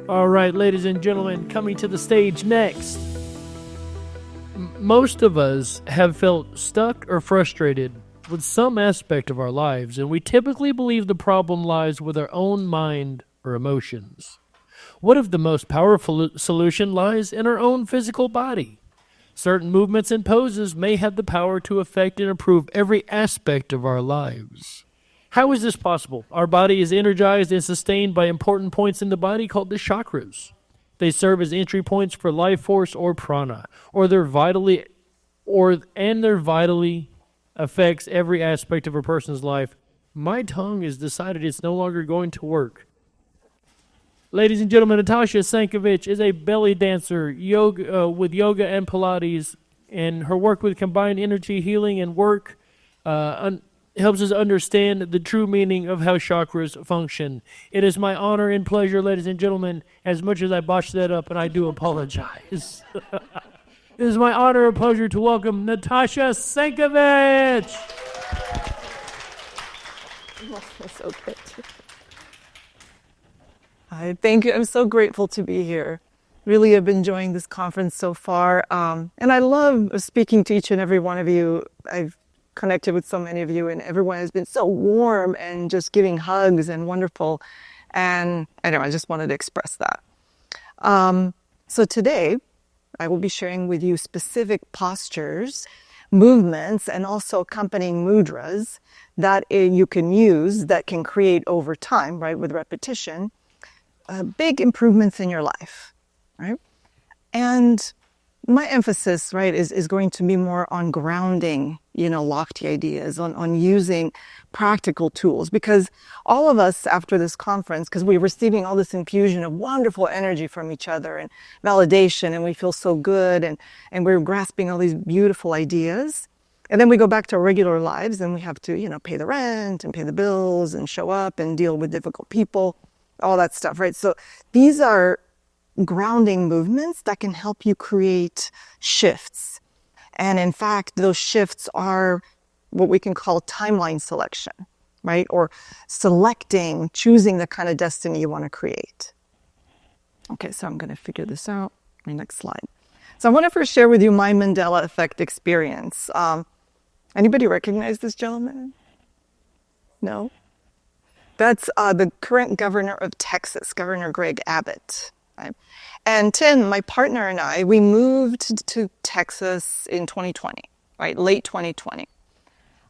All right, ladies and gentlemen, coming to the stage next. Most of us have felt stuck or frustrated with some aspect of our lives, and we typically believe the problem lies with our own mind or emotions. What if the most powerful solution lies in our own physical body? Certain movements and poses may have the power to affect and improve every aspect of our lives. How is this possible? Our body is energized and sustained by important points in the body called the chakras. They serve as entry points for life force or prana, their vitally affects every aspect of a person's life. My tongue has decided it's no longer going to work. Ladies and gentlemen, Natasha Senkovich is a belly dancer with yoga and Pilates, and her work with combined energy healing and work helps us understand the true meaning of how chakras function. It is my honor and pleasure, ladies and gentlemen, as much as I botched that up, and I do apologize. It is my honor and pleasure to welcome Natasha Senkovich. That's so good. Hi, thank you. I'm so grateful to be here. Really have been enjoying this conference so far. And I love speaking to each and every one of you. I've connected with so many of you, and everyone has been so warm and just giving hugs and wonderful. And I just wanted to express that. So today, I will be sharing with you specific postures, movements, and also accompanying mudras that you can use that can create over time, right, with repetition, big improvements in your life, right? And my emphasis, right, is going to be more on grounding, lofty ideas, on using practical tools, because all of us after this conference, because we're receiving all this infusion of wonderful energy from each other and validation, and we feel so good, and we're grasping all these beautiful ideas. And then we go back to our regular lives and we have to, pay the rent and pay the bills and show up and deal with difficult people, all that stuff, right? So these are grounding movements that can help you create shifts. And in fact, those shifts are what we can call timeline selection, right? Or choosing the kind of destiny you want to create. Okay, so I'm going to figure this out. My next slide. So I want to first share with you my Mandela effect experience. Anybody recognize this gentleman? No? That's the current governor of Texas, Governor Greg Abbott. Right? And Tim, my partner, and I, we moved to Texas in 2020, right? Late 2020.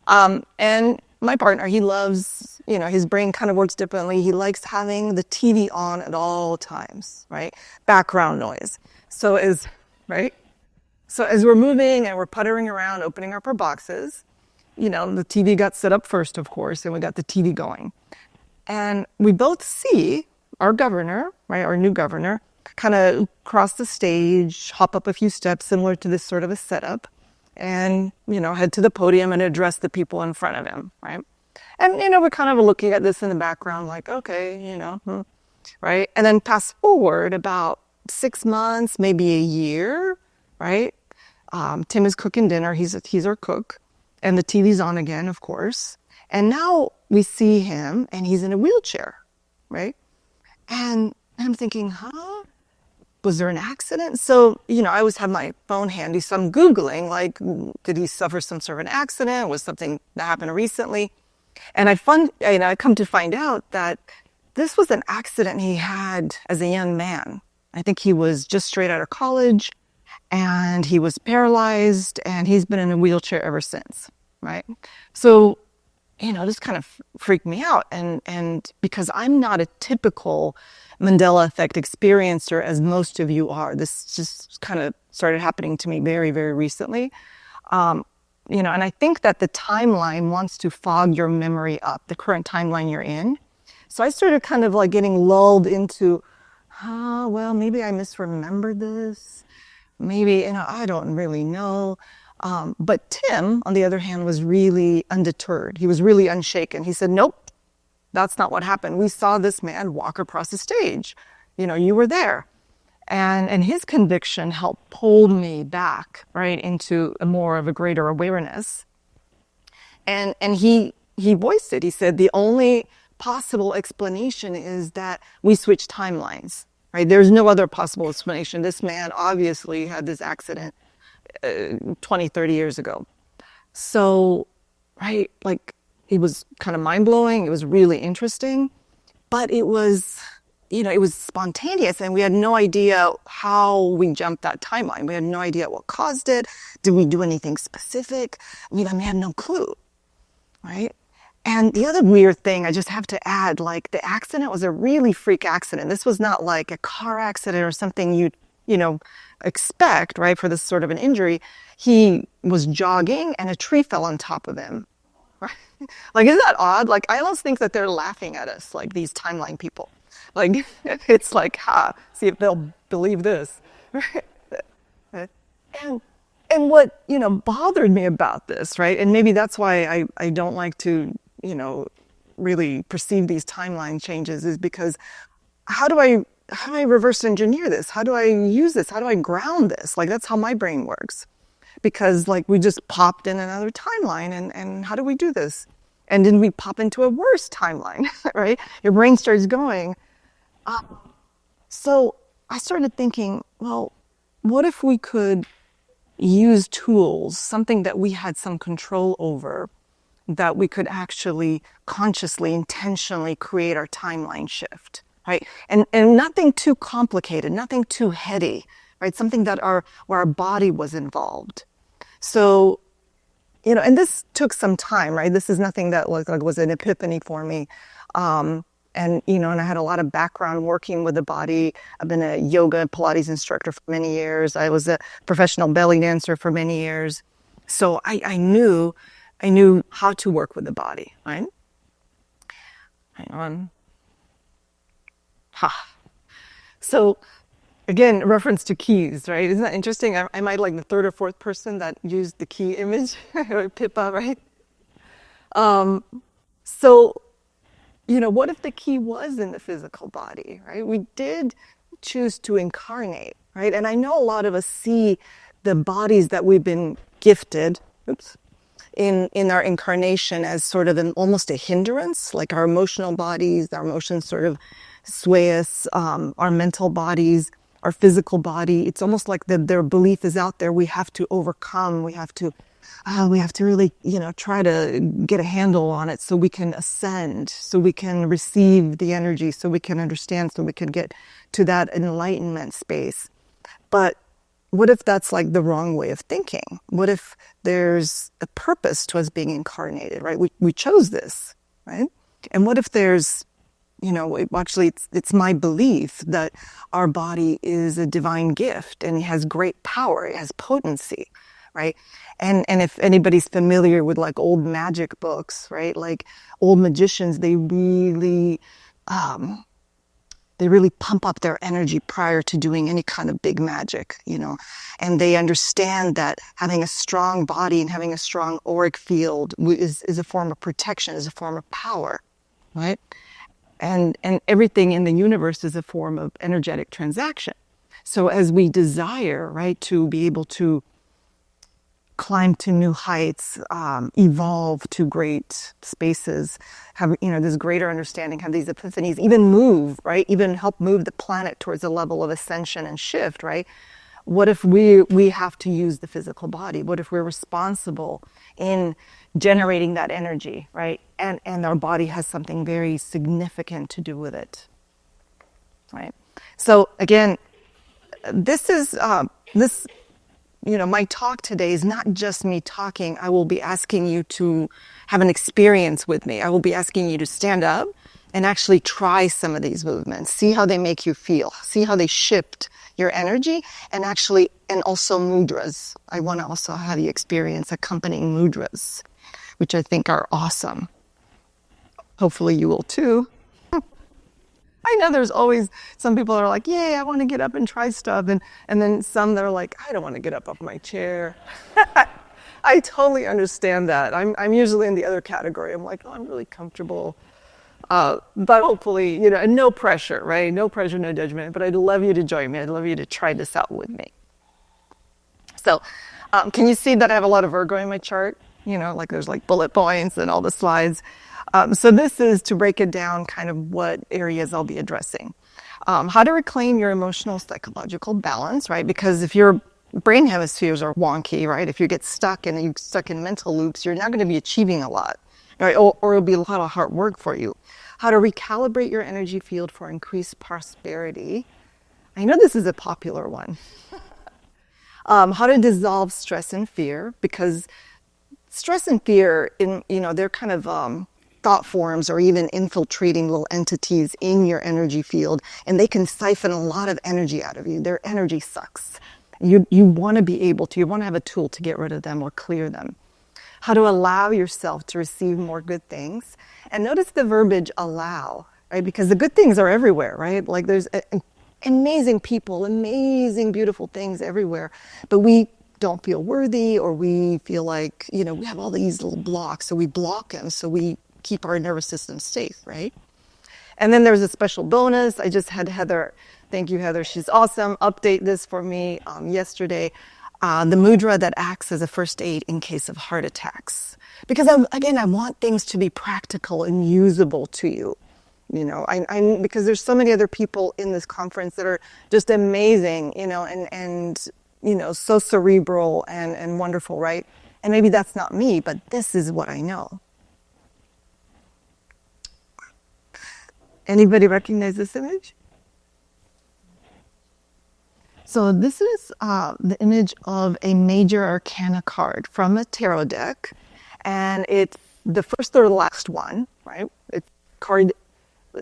And my partner, he loves, his brain kind of works differently. He likes having the TV on at all times, right? Background noise. So as we're moving and we're puttering around, opening up our boxes, the TV got set up first, of course, and we got the TV going. And we both see our governor, right, our new governor, kind of cross the stage, hop up a few steps, similar to this sort of a setup, and, head to the podium and address the people in front of him, right? And, we're kind of looking at this in the background like, okay, right? And then fast forward about 6 months, maybe a year, right? Tim is cooking dinner. He's our cook. And the TV's on again, of course. And now we see him and he's in a wheelchair, right? And I'm thinking, was there an accident? So, I always have my phone handy. So I'm Googling, like, did he suffer some sort of an accident? Was something that happened recently? And I come to find out that this was an accident he had as a young man. I think he was just straight out of college and he was paralyzed and he's been in a wheelchair ever since, right? So, this kind of freaked me out. And because I'm not a typical Mandela effect experiencer as most of you are, this just kind of started happening to me very, very recently. And I think that the timeline wants to fog your memory up, the current timeline you're in. So I started kind of like getting lulled into, maybe I misremembered this. Maybe, I don't really know. But Tim, on the other hand, was really undeterred. He was really unshaken. He said, nope, that's not what happened. We saw this man walk across the stage. You were there. And his conviction helped pull me back, right, into more of a greater awareness. And he voiced it. He said, the only possible explanation is that we switched timelines, right? There's no other possible explanation. This man obviously had this accident 20, 30 years ago. So, right, like it was kind of mind-blowing. It was really interesting, but it was, it was spontaneous, and we had no idea how we jumped that timeline. We had no idea what caused it. Did we do anything specific? We had no clue, right? And the other weird thing I just have to add, like the accident was a really freak accident. This was not like a car accident or something you'd, expect, right, for this sort of an injury. He was jogging and a tree fell on top of him. Right? Like, isn't that odd? Like, I almost think that they're laughing at us, like these timeline people. Like, it's like, see if they'll believe this. And what, bothered me about this, right? And maybe that's why I don't like to, really perceive these timeline changes, is because how do I reverse engineer this? How do I use this? How do I ground this? Like, that's how my brain works. Because like we just popped in another timeline, and how do we do this? And then we pop into a worse timeline, right? Your brain starts going. So I started thinking, well, what if we could use tools, something that we had some control over, that we could actually consciously, intentionally create our timeline shift, right? And nothing too complicated, nothing too heady, right? Something that where our body was involved. So, and this took some time, right? This is nothing that was an epiphany for me. And I had a lot of background working with the body. I've been a yoga Pilates instructor for many years. I was a professional belly dancer for many years. So I knew how to work with the body, right? Hang on. So again, reference to keys, right? Isn't that interesting? I might like the third or fourth person that used the key image, or Pippa, right? So, what if the key was in the physical body, right? We did choose to incarnate, right? And I know a lot of us see the bodies that we've been gifted, in our incarnation as sort of almost a hindrance, like our emotional bodies, our emotions sort of sway us, our mental bodies, our physical body. It's almost like their belief is out there. We have to overcome. We have to really, try to get a handle on it so we can ascend, so we can receive the energy, so we can understand, so we can get to that enlightenment space. But what if that's like the wrong way of thinking? What if there's a purpose to us being incarnated, right? We chose this, right? And what if there's, actually it's my belief that our body is a divine gift and it has great power, it has potency, right? And if anybody's familiar with like old magic books, right? Like old magicians, they really pump up their energy prior to doing any kind of big magic, and they understand that having a strong body and having a strong auric field is a form of protection, is a form of power, right? And everything in the universe is a form of energetic transaction. So as we desire, right, to be able to climb to new heights, evolve to great spaces, have, this greater understanding, have these epiphanies, even move, right? Even help move the planet towards a level of ascension and shift, right? What if we have to use the physical body? What if we're responsible in generating that energy, right? And our body has something very significant to do with it, right? So again, this is, my talk today is not just me talking. I will be asking you to have an experience with me. I will be asking you to stand up and actually try some of these movements. See how they make you feel. See how they shift your energy, and also mudras. I want to also have you experience accompanying mudras, which I think are awesome. Hopefully you will too. I know there's always some people that are like, yay, I want to get up and try stuff. And then some that are like, I don't want to get up off my chair. I totally understand that. I'm usually in the other category. I'm like, oh, I'm really comfortable. But hopefully, and no pressure, right? No pressure, no judgment. But I'd love you to join me. I'd love you to try this out with me. So can you see that I have a lot of Virgo in my chart? Like there's like bullet points and all the slides. So this is to break it down, kind of what areas I'll be addressing. How to reclaim your emotional, psychological balance, right? Because if your brain hemispheres are wonky, right? If you get stuck and you're stuck in mental loops, you're not going to be achieving a lot, right? Or it'll be a lot of hard work for you. How to recalibrate your energy field for increased prosperity. I know this is a popular one. How to dissolve stress and fear, because stress and fear, they're kind of thought forms or even infiltrating little entities in your energy field, and they can siphon a lot of energy out of you. Their energy sucks. You want to have a tool to get rid of them or clear them. How to allow yourself to receive more good things. And notice the verbiage allow, right? Because the good things are everywhere, right? Like there's amazing people, amazing, beautiful things everywhere, but we don't feel worthy, or we feel like, we have all these little blocks, so we block them, so we keep our nervous system safe, right? And then there's a special bonus. I just had Heather, thank you, Heather, she's awesome, update this for me yesterday. The mudra that acts as a first aid in case of heart attacks. Because I want things to be practical and usable to you. Because there's so many other people in this conference that are just amazing, and so cerebral and wonderful, right? And maybe that's not me, but this is what I know. Anybody recognize this image? So this is the image of a major arcana card from a tarot deck, and it's the first or the last one, right? It's card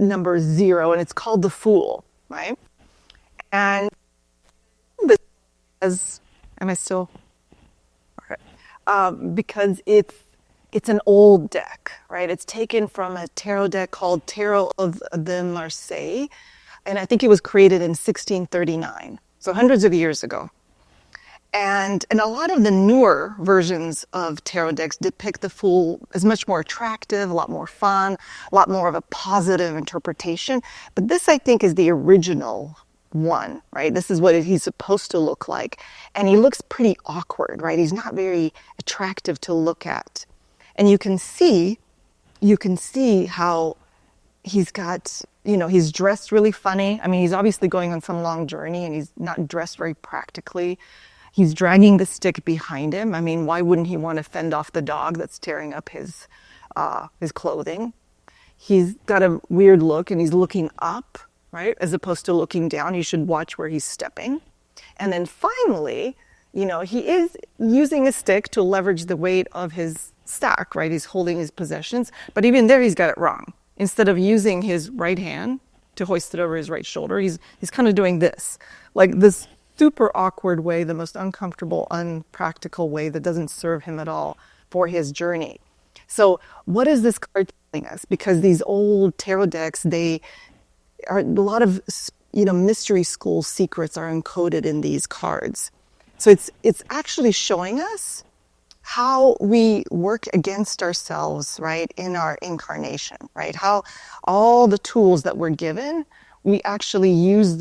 number 0, and it's called the Fool, right? And because, am I still? All right. Because it's an old deck, right? It's taken from a tarot deck called Tarot of the Marseille, and I think it was created in 1639. So hundreds of years ago. And a lot of the newer versions of tarot decks depict the Fool as much more attractive, a lot more fun, a lot more of a positive interpretation. But this, I think, is the original one, right? This is what he's supposed to look like. And he looks pretty awkward, right? He's not very attractive to look at. And you can see how he's got, he's dressed really funny. I mean, he's obviously going on some long journey, and he's not dressed very practically. He's dragging the stick behind him. I mean, why wouldn't he want to fend off the dog that's tearing up his clothing? He's got a weird look, and he's looking up, right, as opposed to looking down. You should watch where he's stepping. And then finally, he is using a stick to leverage the weight of his stack, right? He's holding his possessions, but even there, he's got it wrong. Instead of using his right hand to hoist it over his right shoulder, he's kind of doing this, like this super awkward way, the most uncomfortable, unpractical way that doesn't serve him at all for his journey. So what is this card telling us? Because these old tarot decks, they are a lot of, mystery school secrets are encoded in these cards. So it's actually showing us how we work against ourselves, right, in our incarnation, right? How all the tools that we're given, we actually use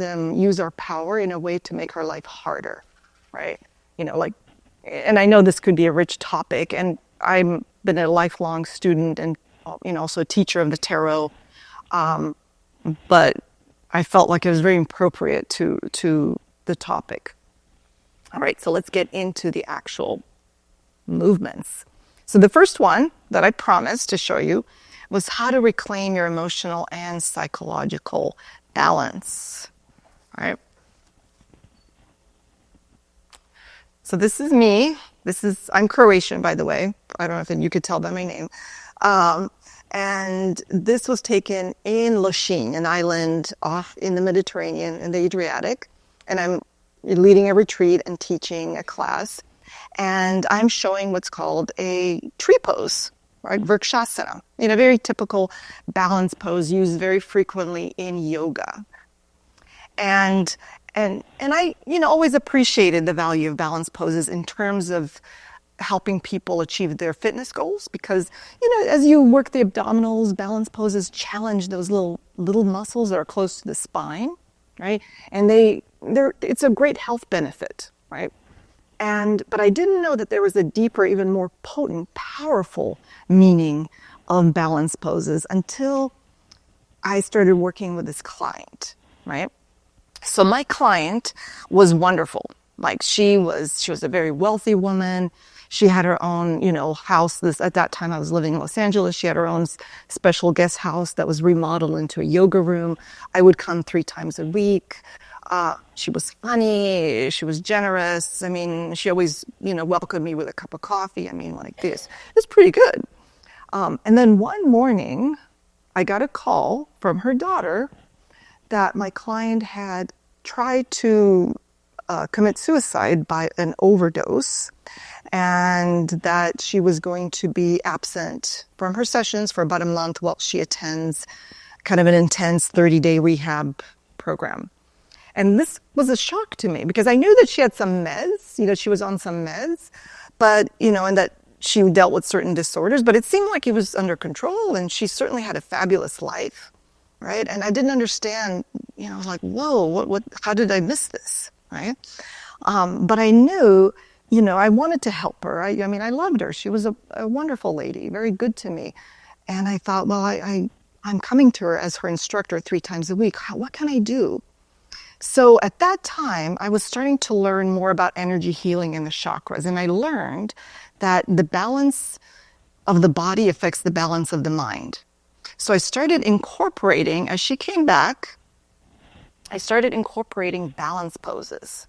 our power in a way to make our life harder, right? And I know this could be a rich topic, and I've been a lifelong student and, also a teacher of the tarot, but I felt like it was very appropriate to the topic. All right, so let's get into the actual movements. So the first one that I promised to show you was how to reclaim your emotional and psychological balance. All right. So this is me. I'm Croatian, by the way. I don't know if you could tell by my name. And this was taken in Lošinj, an island off in the Mediterranean, in the Adriatic. And I'm leading a retreat and teaching a class. And I'm showing what's called a tree pose, right? Vrkshasana, a very typical balance pose used very frequently in yoga. And I, always appreciated the value of balance poses in terms of helping people achieve their fitness goals, because, as you work the abdominals, balance poses challenge those little muscles that are close to the spine, right? And it's a great health benefit, right? But I didn't know that there was a deeper, even more potent, powerful meaning of balance poses until I started working with this client, right? So my client was wonderful. Like she was a very wealthy woman. She had her own, house. At that time I was living in Los Angeles. She had her own special guest house that was remodeled into a yoga room. I would come 3 times a week. She was funny. She was generous. I mean, she always, welcomed me with a cup of coffee. I mean, like this. It's pretty good. And then one morning, I got a call from her daughter that my client had tried to commit suicide by an overdose, and that she was going to be absent from her sessions for about a month while she attends kind of an intense 30-day rehab program. And this was a shock to me because I knew that she had some meds, she was on some meds, but, and that she dealt with certain disorders, but it seemed like it was under control, and she certainly had a fabulous life, right? And I didn't understand, I was like, whoa, how did I miss this, right? But I knew, I wanted to help her. I mean, I loved her. She was a wonderful lady, very good to me. And I thought, well, I'm coming to her as her instructor 3 times a week. What can I do? So at that time, I was starting to learn more about energy healing and the chakras. And I learned that the balance of the body affects the balance of the mind. So I started incorporating, as she came back, I started incorporating balance poses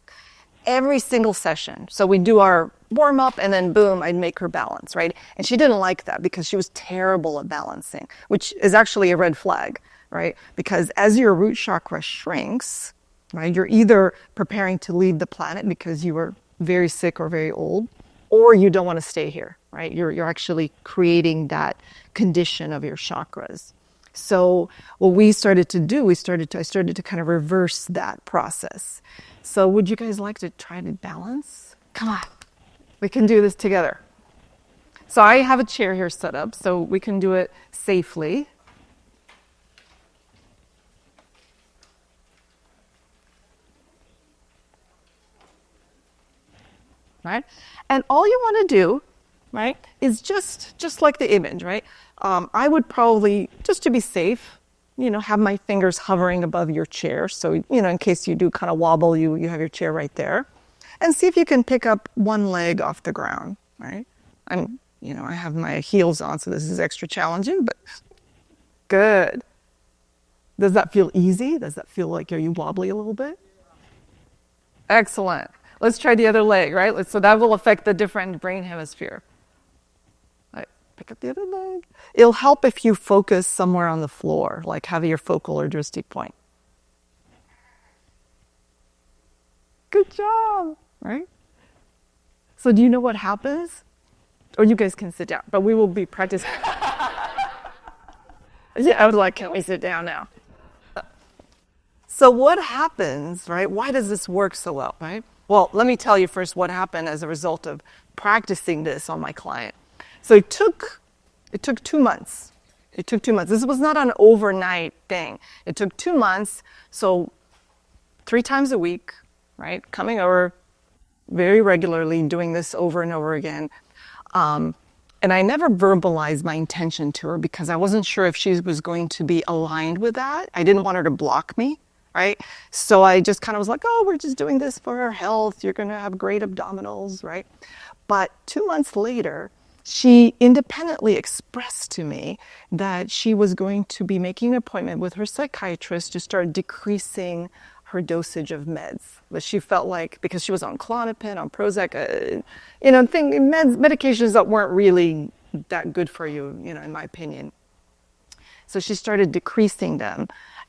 every single session. So we do our warm up and then boom, I'd make her balance, right? And she didn't like that because she was terrible at balancing, which is actually a red flag, right? Because as your root chakra shrinks, right, you're either preparing to leave the planet because you were very sick or very old, or you don't want to stay here, right? You're actually creating that condition of your chakras. So what we started to do, I started to kind of reverse that process. So would you guys like to try to balance? Come on, we can do this together. So I have a chair here set up so we can do it safely. Right? And all you want to do, right, is just like the image, right? I would probably, just to be safe, have my fingers hovering above your chair. So, in case you do kind of wobble, you have your chair right there. And see if you can pick up one leg off the ground, right? I have my heels on, so this is extra challenging, but good. Does that feel easy? Does that feel like, are you wobbly a little bit? Excellent. Let's try the other leg, right? So that will affect the different brain hemisphere. Right, pick up the other leg. It'll help if you focus somewhere on the floor, like have your focal or drishti point. Good job, right? So do you know what happens? Or you guys can sit down, but we will be practicing. Yeah, I was like, can we sit down now? So what happens, right? Why does this work so well, right? Well, let me tell you first what happened as a result of practicing this on my client. So it took 2 months. It took 2 months. This was not an overnight thing. It took 2 months. So 3 times a week, right? Coming over very regularly, doing this over and over again. And I never verbalized my intention to her because I wasn't sure if she was going to be aligned with that. I didn't want her to block me. Right? So I just kind of was like, oh, we're just doing this for our health. You're going to have great abdominals, right? But 2 months later, she independently expressed to me that she was going to be making an appointment with her psychiatrist to start decreasing her dosage of meds. But she felt like, because she was on Klonopin, on Prozac, medications that weren't really that good for you, in my opinion. So she started decreasing them.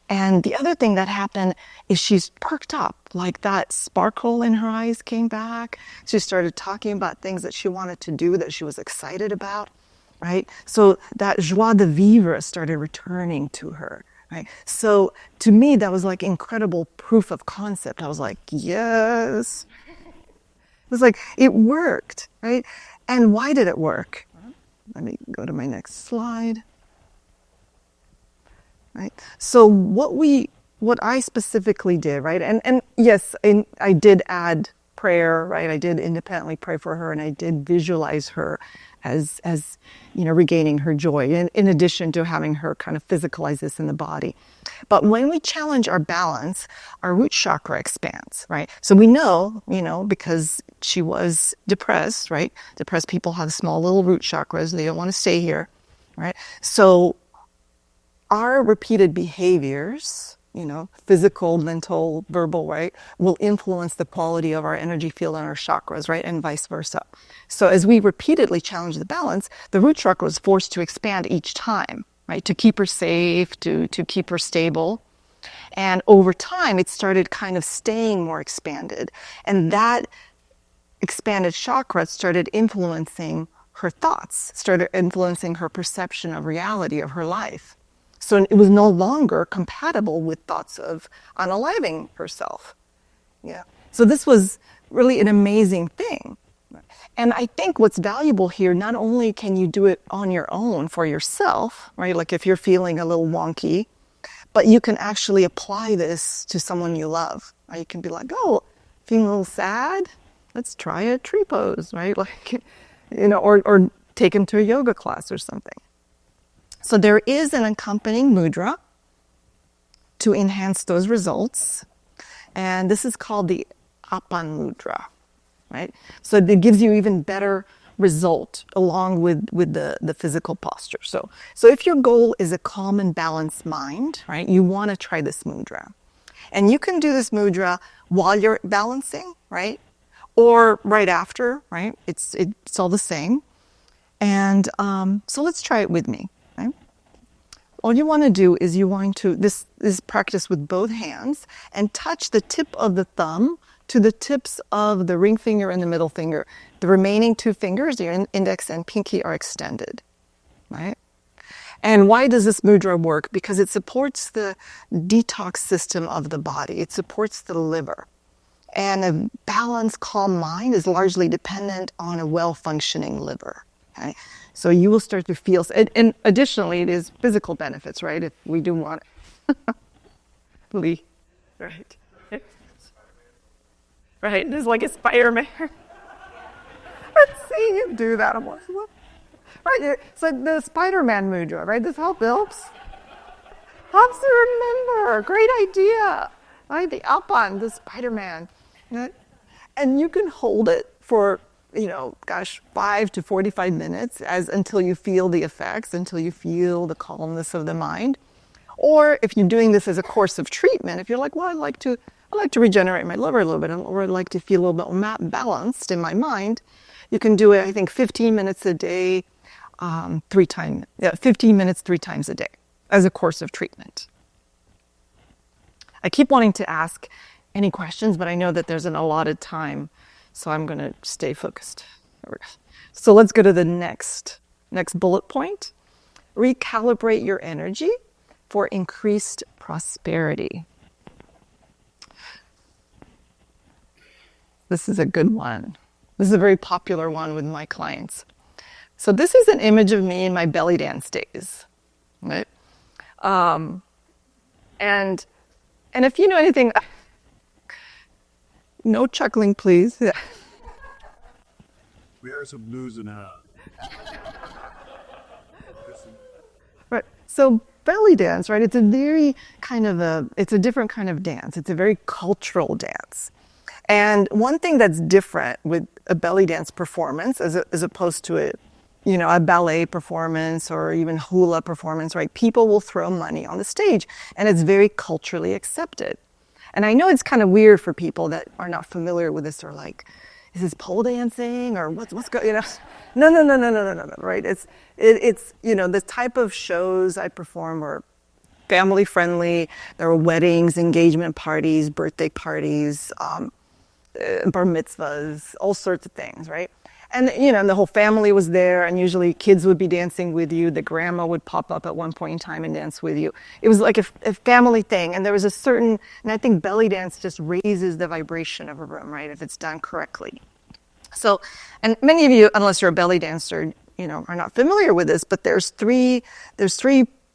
And the other thing that happened is she's perked up, like that sparkle in her eyes came back. She started talking about things that she wanted to do, that she was excited about, right? So that joie de vivre started returning to her, right? So to me, that was like incredible proof of concept. I was like, yes. It was like, it worked, right? And why did it work? Let me go to my next slide. Right. So what I specifically did, right, and yes, I did add prayer, right? I did independently pray for her, and I did visualize her as regaining her joy, in addition to having her kind of physicalize this in the body. But when we challenge our balance, our root chakra expands, right? So we know, because she was depressed, right? Depressed people have small little root chakras. They don't want to stay here, right? So our repeated behaviors, physical, mental, verbal, right, will influence the quality of our energy field and our chakras, right, and vice versa. So as we repeatedly challenge the balance, the root chakra is forced to expand each time, right, to keep her safe, to keep her stable. And over time, it started kind of staying more expanded. And that expanded chakra started influencing her thoughts, started influencing her perception of reality, of her life. So it was no longer compatible with thoughts of unaliving herself. Yeah. So this was really an amazing thing. And I think what's valuable here, not only can you do it on your own for yourself, right? Like if you're feeling a little wonky, but you can actually apply this to someone you love. Right? You can be like, oh, feeling a little sad? Let's try a tree pose, right? Like, or take him to a yoga class or something. So there is an accompanying mudra to enhance those results. And this is called the Apan mudra, right? So it gives you even better result along with the physical posture. So if your goal is a calm and balanced mind, right, you want to try this mudra. And you can do this mudra while you're balancing, right? Or right after, right? It's all the same. And so let's try it with me. All you want to do is this is practice with both hands and touch the tip of the thumb to the tips of the ring finger and the middle finger. The remaining two fingers, your index and pinky, are extended, right? And why does this mudra work? Because it supports the detox system of the body. It supports the liver. And a balanced, calm mind is largely dependent on a well-functioning liver. Okay? So you will start to feel, and additionally, it is physical benefits, right? If we do want it. Right. Right, it's like a Spider-Man. Let's see you do that. Right, so the Spider-Man mudra, right? This helps to remember. Great idea. Right, the Apan, the Spider-Man. Right? And you can hold it for 5 to 45 minutes until you feel the effects, until you feel the calmness of the mind. Or if you're doing this as a course of treatment, if you're like, well, I like to regenerate my liver a little bit, or I'd like to feel a little bit more balanced in my mind, you can do it, I think, 15 minutes a day, 15 minutes 3 times a day as a course of treatment. I keep wanting to ask any questions, but I know that there's an allotted time, so I'm going to stay focused. So let's go to the next bullet point. Recalibrate your energy for increased prosperity. This is a good one. This is a very popular one with my clients. So this is an image of me in my belly dance days, right? And if you know anything, no chuckling, please. We are some losing out. Right. So belly dance, right? It's a very it's a different kind of dance. It's a very cultural dance. And one thing that's different with a belly dance performance as opposed to a ballet performance or even hula performance, right? People will throw money on the stage, and it's very culturally accepted. And I know it's kind of weird for people that are not familiar with this, or like, is this pole dancing or what's going? No, right? It's the type of shows I perform were family friendly. There were weddings, engagement parties, birthday parties, bar mitzvahs, all sorts of things, right? And, the whole family was there, and usually kids would be dancing with you. The grandma would pop up at one point in time and dance with you. It was like a family thing, and there was and I think belly dance just raises the vibration of a room, right, if it's done correctly. So, and many of you, unless you're a belly dancer, are not familiar with this, but there's three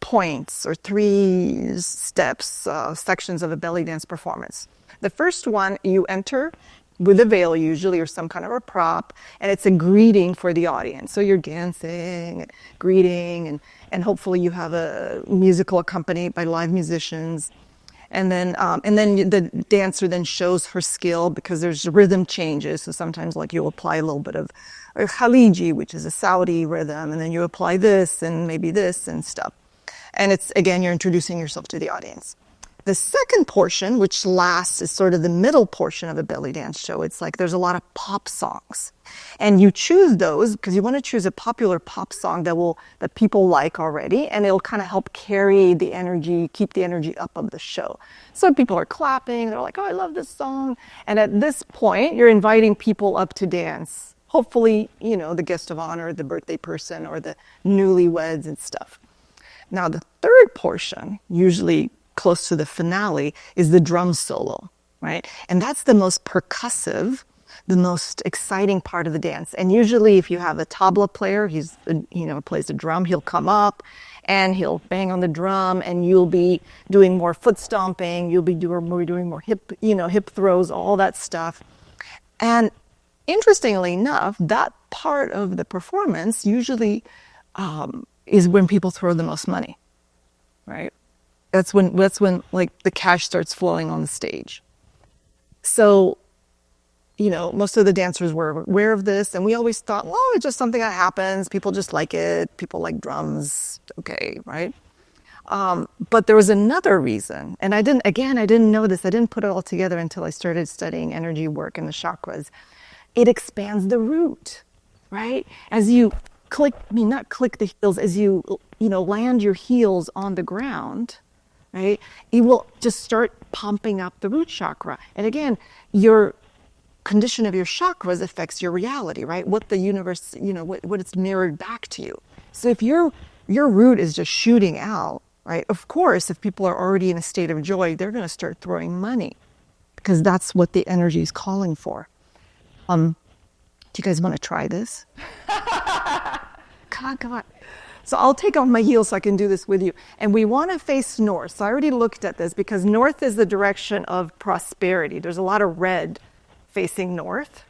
points or 3 steps, sections of a belly dance performance. The first one, you enter with a veil usually, or some kind of a prop, and it's a greeting for the audience. So you're dancing, greeting, and hopefully you have a musical accompanied by live musicians. And then the dancer then shows her skill because there's rhythm changes. So sometimes like you apply a little bit of Khaliji, which is a Saudi rhythm, and then you apply this and maybe this and stuff. And it's, again, you're introducing yourself to the audience. The second portion, which lasts, is sort of the middle portion of a belly dance show. It's like there's a lot of pop songs. And you choose those because you want to choose a popular pop song that people like already, and it'll kind of help carry the energy, keep the energy up of the show. So people are clapping, they're like, oh, I love this song. And at this point, you're inviting people up to dance. Hopefully, the guest of honor, the birthday person, or the newlyweds and stuff. Now, the third portion, usually close to the finale, is the drum solo, right? And that's the most percussive, the most exciting part of the dance. And usually if you have a tabla player, he's, plays the drum, he'll come up and he'll bang on the drum, and you'll be doing more foot stomping, you'll be doing more hip throws, all that stuff. And interestingly enough, that part of the performance usually is when people throw the most money, right? That's when like the cash starts flowing on the stage. So, most of the dancers were aware of this, and we always thought, well, it's just something that happens. People just like it. People like drums. Okay, right? But there was another reason, and I didn't know this. I didn't put it all together until I started studying energy work and the chakras. It expands the root, right? As you not click the heels, as you land your heels on the ground, right? It will just start pumping up the root chakra. And again, your condition of your chakras affects your reality, right? What the universe, what it's mirrored back to you. So if your root is just shooting out, right? Of course, if people are already in a state of joy, they're going to start throwing money because that's what the energy is calling for. Do you guys want to try this? Come on. So I'll take off my heels so I can do this with you. And we want to face north. So I already looked at this because north is the direction of prosperity. There's a lot of red facing north.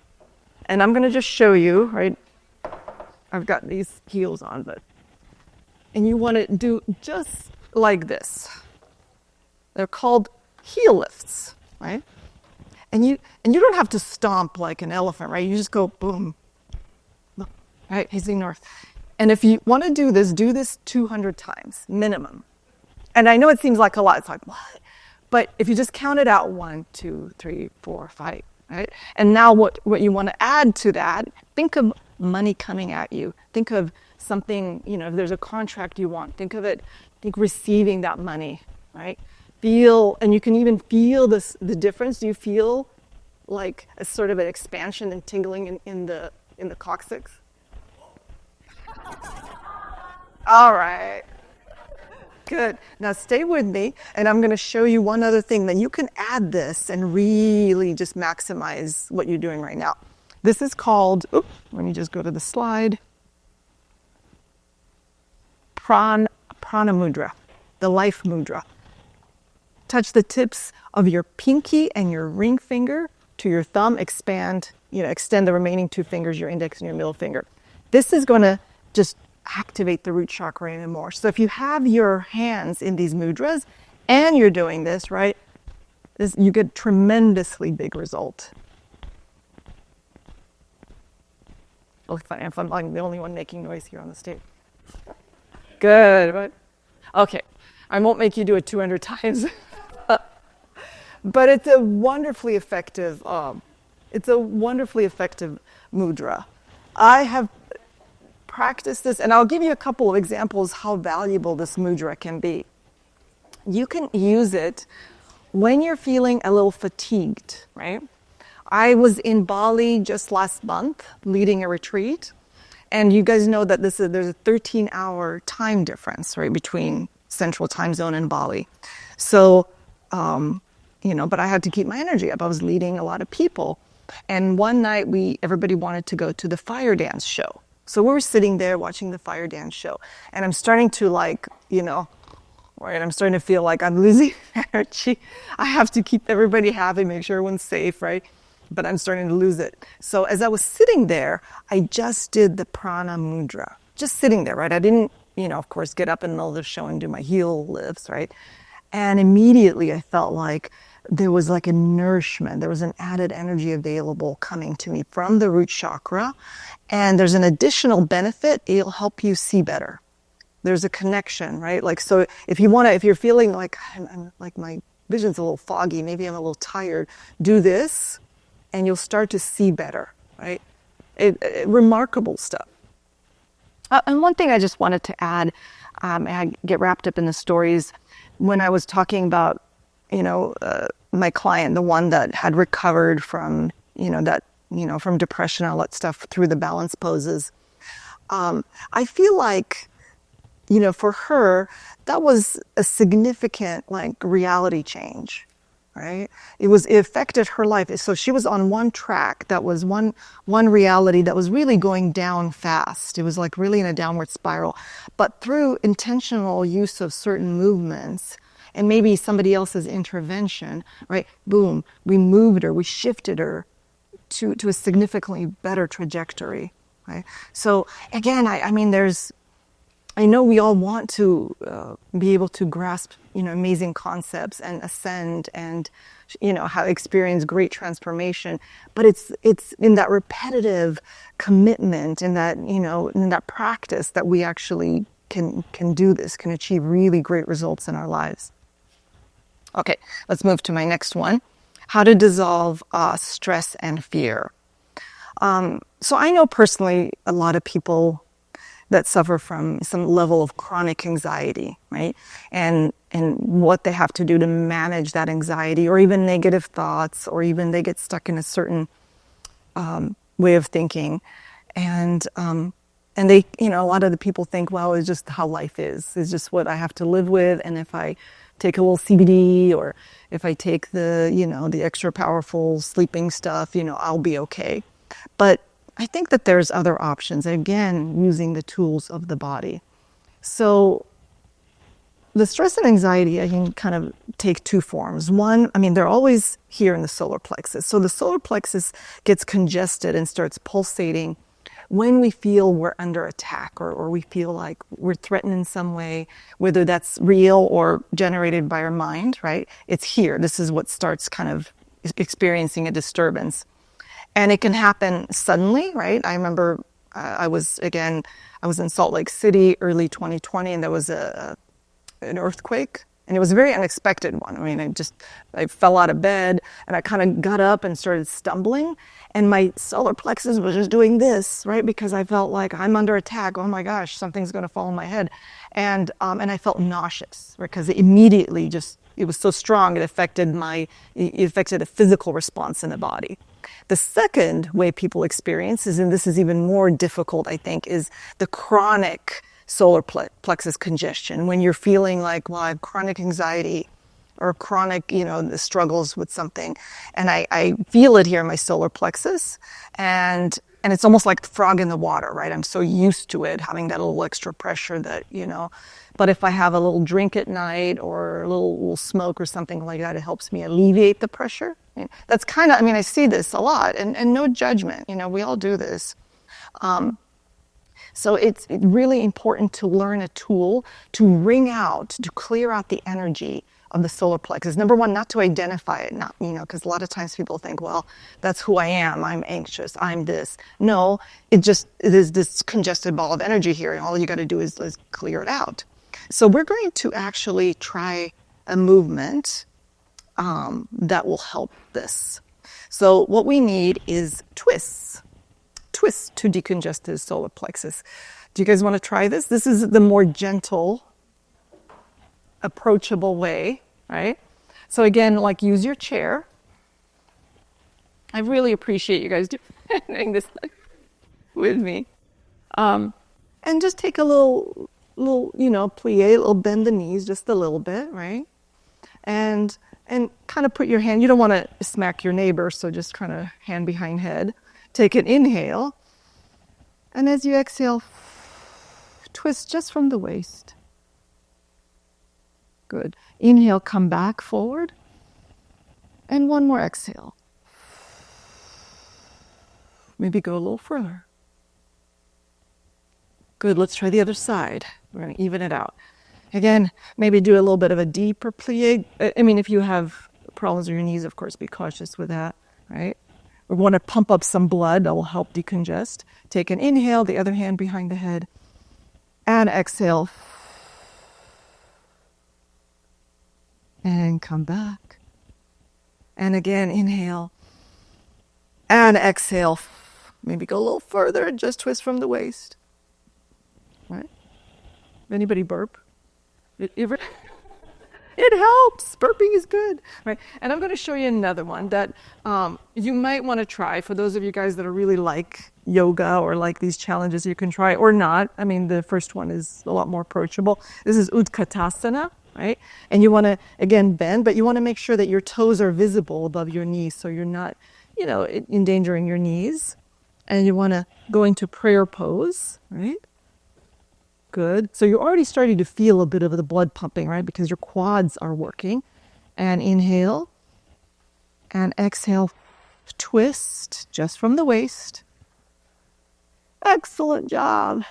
And I'm going to just show you, right? I've got these heels on, and you want to do just like this. They're called heel lifts, right? And you don't have to stomp like an elephant, right? You just go boom, right? Facing north. And if you want to do this 200 times minimum. And I know it seems like a lot. It's like, what? But if you just count it out, 1, 2, 3, 4, 5, right? And now what you want to add to that, think of money coming at you. Think of something, if there's a contract you want, think receiving that money, right? And you can even feel the difference. Do you feel like a sort of an expansion and tingling in the coccyx? All right. Good. Now stay with me, and I'm going to show you one other thing. Then you can add this and really just maximize what you're doing right now. This is called, let me just go to the slide. Prana mudra, the life mudra. Touch the tips of your pinky and your ring finger to your thumb. Extend the remaining 2 fingers, your index and your middle finger. This is going to just activate the root chakra even more. So if you have your hands in these mudras and you're doing this, right, you get tremendously big result. If I'm the only one making noise here on the stage. Good, right? Okay, I won't make you do it 200 times. But it's a wonderfully effective mudra. I have practiced this, and I'll give you a couple of examples how valuable this mudra can be. You can use it when you're feeling a little fatigued, right? I was in Bali just last month leading a retreat, and you guys know that there's a 13-hour time difference, right, between Central Time Zone and Bali. So, but I had to keep my energy up. I was leading a lot of people, and one night everybody wanted to go to the fire dance show. So we were sitting there watching the fire dance show, and I'm starting to right, I'm starting to feel like I'm losing energy. I have to keep everybody happy, make sure everyone's safe, right? but I'm starting to lose it. So as I was sitting there, I just did the Prana mudra, just sitting there, right? I didn't, of course, get up in the middle of the show and do my heel lifts, right? And immediately I felt like there was like a nourishment, there was an added energy available coming to me from the root chakra. And there's an additional benefit, it'll help you see better. There's a connection, right? Like, so if you're feeling like, I'm like my vision's a little foggy, maybe I'm a little tired, do this and you'll start to see better, right? Remarkable stuff. And one thing I just wanted to add, I get wrapped up in the stories when I was talking about, my client, the one that had recovered from, from depression, all that stuff through the balance poses. I feel like, for her, that was a significant reality change, right? It affected her life. So she was on one track that was one reality that was really going down fast. It was like really in a downward spiral. But through intentional use of certain movements and maybe somebody else's intervention, right? Boom, we moved her, we shifted her to a significantly better trajectory, right? So again, I know we all want to be able to grasp, amazing concepts and ascend and, experience great transformation. But it's in that repetitive commitment, in that practice that we actually can do this, can achieve really great results in our lives. Okay, let's move to my next one. How to dissolve stress and fear. So I know personally a lot of people that suffer from some level of chronic anxiety, right? And what they have to do to manage that anxiety, or even negative thoughts, or even they get stuck in a certain way of thinking. And they, a lot of the people think, well, it's just how life is. It's just what I have to live with. And if I take a little CBD, or if I take the, the extra powerful sleeping stuff, I'll be okay. But I think that there's other options, again, using the tools of the body. So the stress and anxiety, I can kind of take two forms. One, they're always here in the solar plexus. So the solar plexus gets congested and starts pulsating when we feel we're under attack, or we feel like we're threatened in some way, whether that's real or generated by our mind, right? It's here. This is what starts kind of experiencing a disturbance. And it can happen suddenly, right? I remember I was in Salt Lake City early 2020, and there was an earthquake, and it was a very unexpected one. I fell out of bed, and I kind of got up and started stumbling, and my solar plexus was just doing this, right? Because I felt like I'm under attack. Oh my gosh, something's going to fall on my head. And I felt nauseous, right? Because it immediately it was so strong, it affected a physical response in the body. The second way people experience is, and this is even more difficult, I think, is the chronic solar plexus congestion. When you're feeling like, well, I have chronic anxiety or chronic, the struggles with something, and I feel it here in my solar plexus, and it's almost like the frog in the water, right? I'm so used to it, having that little extra pressure that, but if I have a little drink at night or a little smoke or something like that, it helps me alleviate the pressure. That's kind of, I see this a lot, and no judgment, we all do this. So it's really important to learn a tool to wring out, to clear out the energy of the solar plexus. Number one, not to identify it, because a lot of times people think, well, that's who I am. I'm anxious. I'm this. No, it is this congested ball of energy here, and all you got to do is clear it out. So we're going to actually try a movement that will help this. So what we need is twists to decongest the solar plexus. Do you guys want to try this? This is the more gentle, approachable way, right? So again, use your chair. I really appreciate you guys doing this with me. And just take a little plie, a little bend the knees just a little bit, right? And kind of put your hand, you don't want to smack your neighbor, so just kind of hand behind head. Take an inhale. And as you exhale, twist just from the waist. Good. Inhale, come back forward. And one more exhale. Maybe go a little further. Good, let's try the other side. We're going to even it out. Again, maybe do a little bit of a deeper plie. I mean, if you have problems with your knees, of course, be cautious with that, right? We want to pump up some blood that will help decongest. Take an inhale, the other hand behind the head, and exhale. And come back. And again, inhale and exhale. Maybe go a little further and just twist from the waist. Right? Anybody burp? It helps. Burping is good. Right? And I'm going to show you another one that you might want to try. For those of you guys that are really like yoga or like these challenges, you can try or not. I mean, the first one is a lot more approachable. This is Utkatasana. Right? And you want to, again, bend, but you want to make sure that your toes are visible above your knees so you're not, endangering your knees. And you want to go into prayer pose, right? Good. So you're already starting to feel a bit of the blood pumping, right? Because your quads are working. And inhale and exhale, twist just from the waist. Excellent job.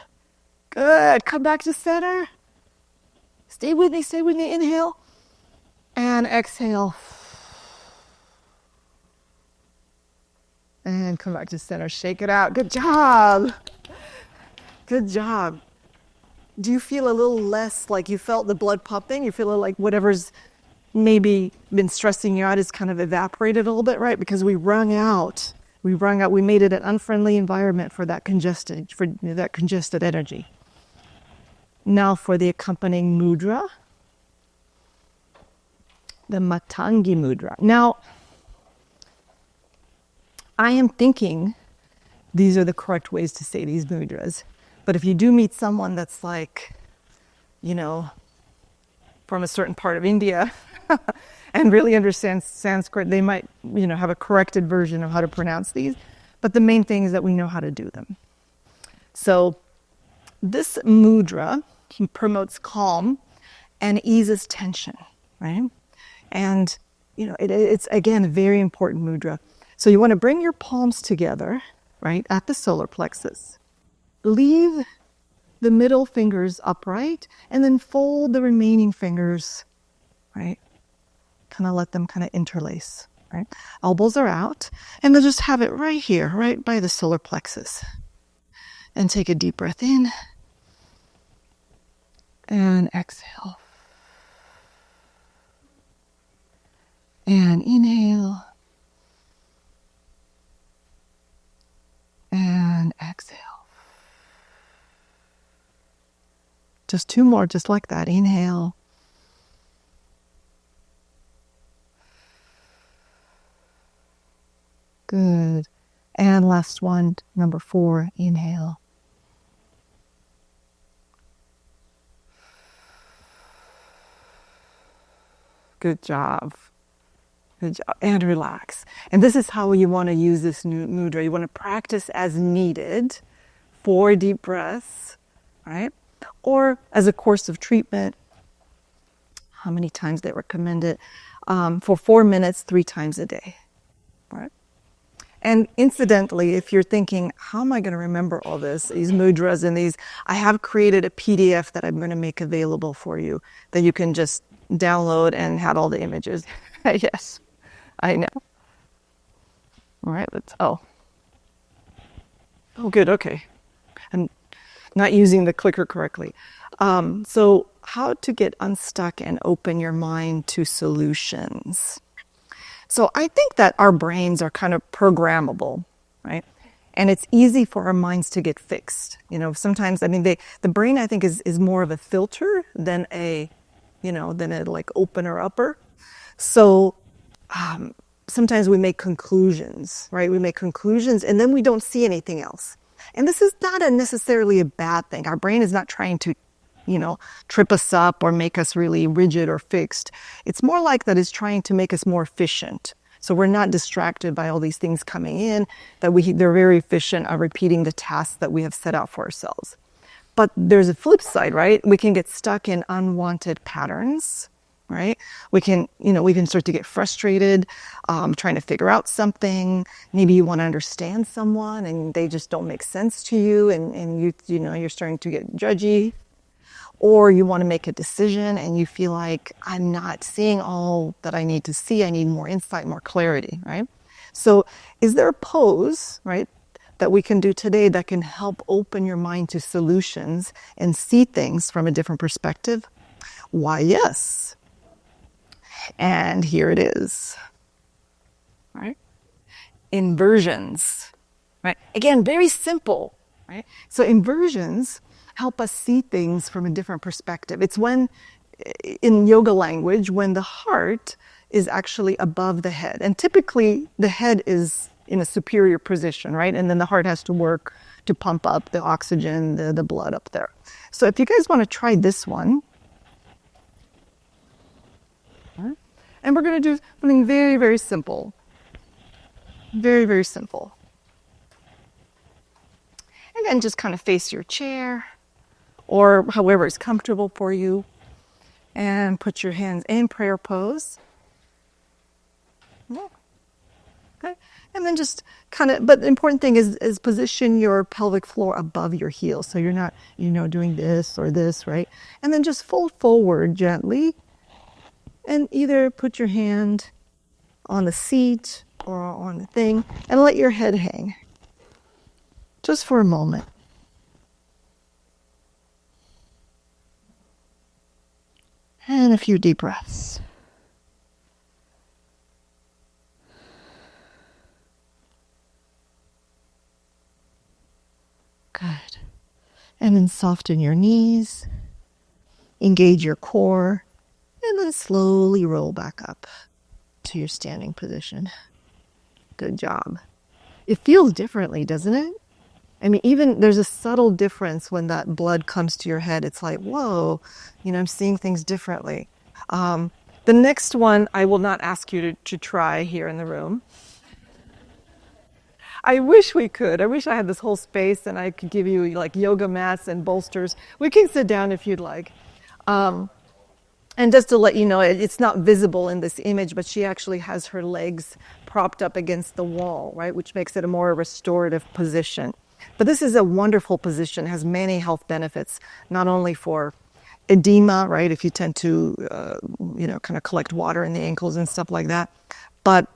Good. Come back to center. Stay with me. Inhale and exhale. And come back to center. Shake it out. Good job. Good job. Do you feel a little less like you felt the blood pumping? You feel like whatever's maybe been stressing you out is kind of evaporated a little bit, right? Because we wrung out. We made it an unfriendly environment for that congested energy. Now for the accompanying mudra, the Matangi mudra. Now, I am thinking these are the correct ways to say these mudras. But if you do meet someone that's like, from a certain part of India and really understands Sanskrit, they might, have a corrected version of how to pronounce these. But the main thing is that we know how to do them. So this mudra promotes calm and eases tension, right? And, it's, again, a very important mudra. So you want to bring your palms together, right, at the solar plexus. Leave the middle fingers upright and then fold the remaining fingers, right? Kind of let them kind of interlace, right? Elbows are out, and then just have it right here, right by the solar plexus. And take a deep breath in and exhale. And inhale and exhale. Just two more, just like that. Inhale. Good. And last one, number 4, inhale. Good job. Good job. And relax. And this is how you want to use this new mudra. You want to practice as needed, 4 deep breaths, right? Or as a course of treatment, how many times they recommend it, for 4 minutes, 3 times a day, right? And incidentally, if you're thinking, how am I going to remember all this, these mudras and these, I have created a PDF that I'm going to make available for you that you can just download and have all the images. Yes, I know. All right, oh, good, okay. I'm not using the clicker correctly. So how to get unstuck and open your mind to solutions. So I think that our brains are kind of programmable, right? And it's easy for our minds to get fixed. Sometimes, the brain, I think, is more of a filter than a like opener upper. So sometimes we make conclusions, right? We make conclusions and then we don't see anything else. And this is not necessarily a bad thing. Our brain is not trying to, trip us up or make us really rigid or fixed. It's more like that it's trying to make us more efficient. So we're not distracted by all these things coming in, they're very efficient at repeating the tasks that we have set out for ourselves. But there's a flip side, right? We can get stuck in unwanted patterns, right? We can start to get frustrated, trying to figure out something. Maybe you want to understand someone and they just don't make sense to you, and you're starting to get judgy. Or you want to make a decision and you feel like, I'm not seeing all that I need to see. I need more insight, more clarity, right? So is there a pose, right, that we can do today that can help open your mind to solutions and see things from a different perspective? Why, yes. And here it is, right? Inversions, right? Again, very simple, right? So inversions help us see things from a different perspective. It's when, in yoga language, when the heart is actually above the head. And typically the head is in a superior position, right? And then the heart has to work to pump up the oxygen, the blood up there. So if you guys want to try this one, and we're going to do something very, very simple. Very, very simple. And then just kind of face your chair, or however is comfortable for you, and put your hands in prayer pose. Okay, and then just kind of, but the important thing is position your pelvic floor above your heels, so you're not, doing this or this, right? And then just fold forward gently, and either put your hand on the seat or on the thing, and let your head hang, just for a moment. And a few deep breaths. Good. And then soften your knees, engage your core, and then slowly roll back up to your standing position. Good job. It feels differently, doesn't it? I mean, even there's a subtle difference when that blood comes to your head. It's like, whoa, I'm seeing things differently. The next one, I will not ask you to try here in the room. I wish we could. I wish I had this whole space and I could give you like yoga mats and bolsters. We can sit down if you'd like. And just to let you know, it's not visible in this image, but she actually has her legs propped up against the wall, right? Which makes it a more restorative position. But this is a wonderful position, has many health benefits, not only for edema, right? If you tend to, kind of collect water in the ankles and stuff like that. But,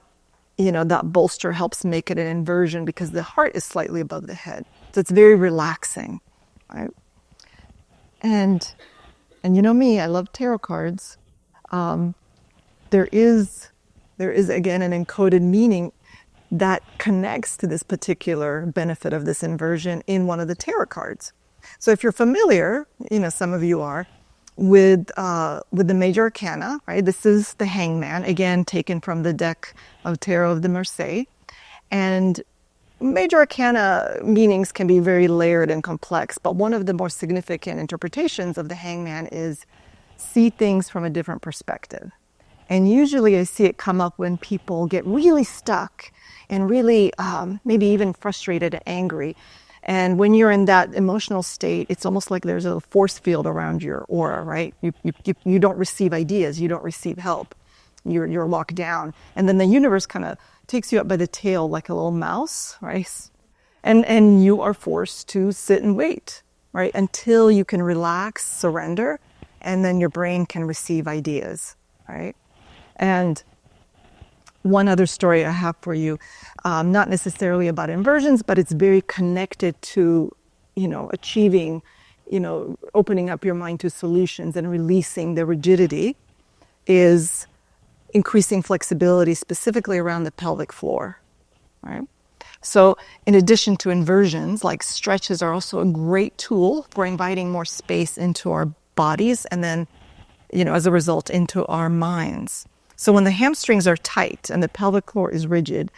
that bolster helps make it an inversion because the heart is slightly above the head. So it's very relaxing, right? And you know me, I love tarot cards. There is again an encoded meaning that connects to this particular benefit of this inversion in one of the tarot cards. So if you're familiar, some of you are, with the major arcana, right? This is the Hangman, again taken from the deck of Tarot of the Marseille. And major arcana meanings can be very layered and complex, but one of the more significant interpretations of the Hangman is see things from a different perspective. And usually I see it come up when people get really stuck and really maybe even frustrated and angry. And when you're in that emotional state, it's almost like there's a force field around your aura, right? You don't receive ideas, you don't receive help. You're locked down. And then the universe kind of takes you up by the tail like a little mouse, right? And you are forced to sit and wait, right? Until you can relax, surrender, and then your brain can receive ideas, right? And one other story I have for you, not necessarily about inversions, but it's very connected to, achieving, opening up your mind to solutions and releasing the rigidity, is increasing flexibility, specifically around the pelvic floor, right? So in addition to inversions, like stretches are also a great tool for inviting more space into our bodies and then, as a result, into our minds. So when the hamstrings are tight and the pelvic floor is rigid,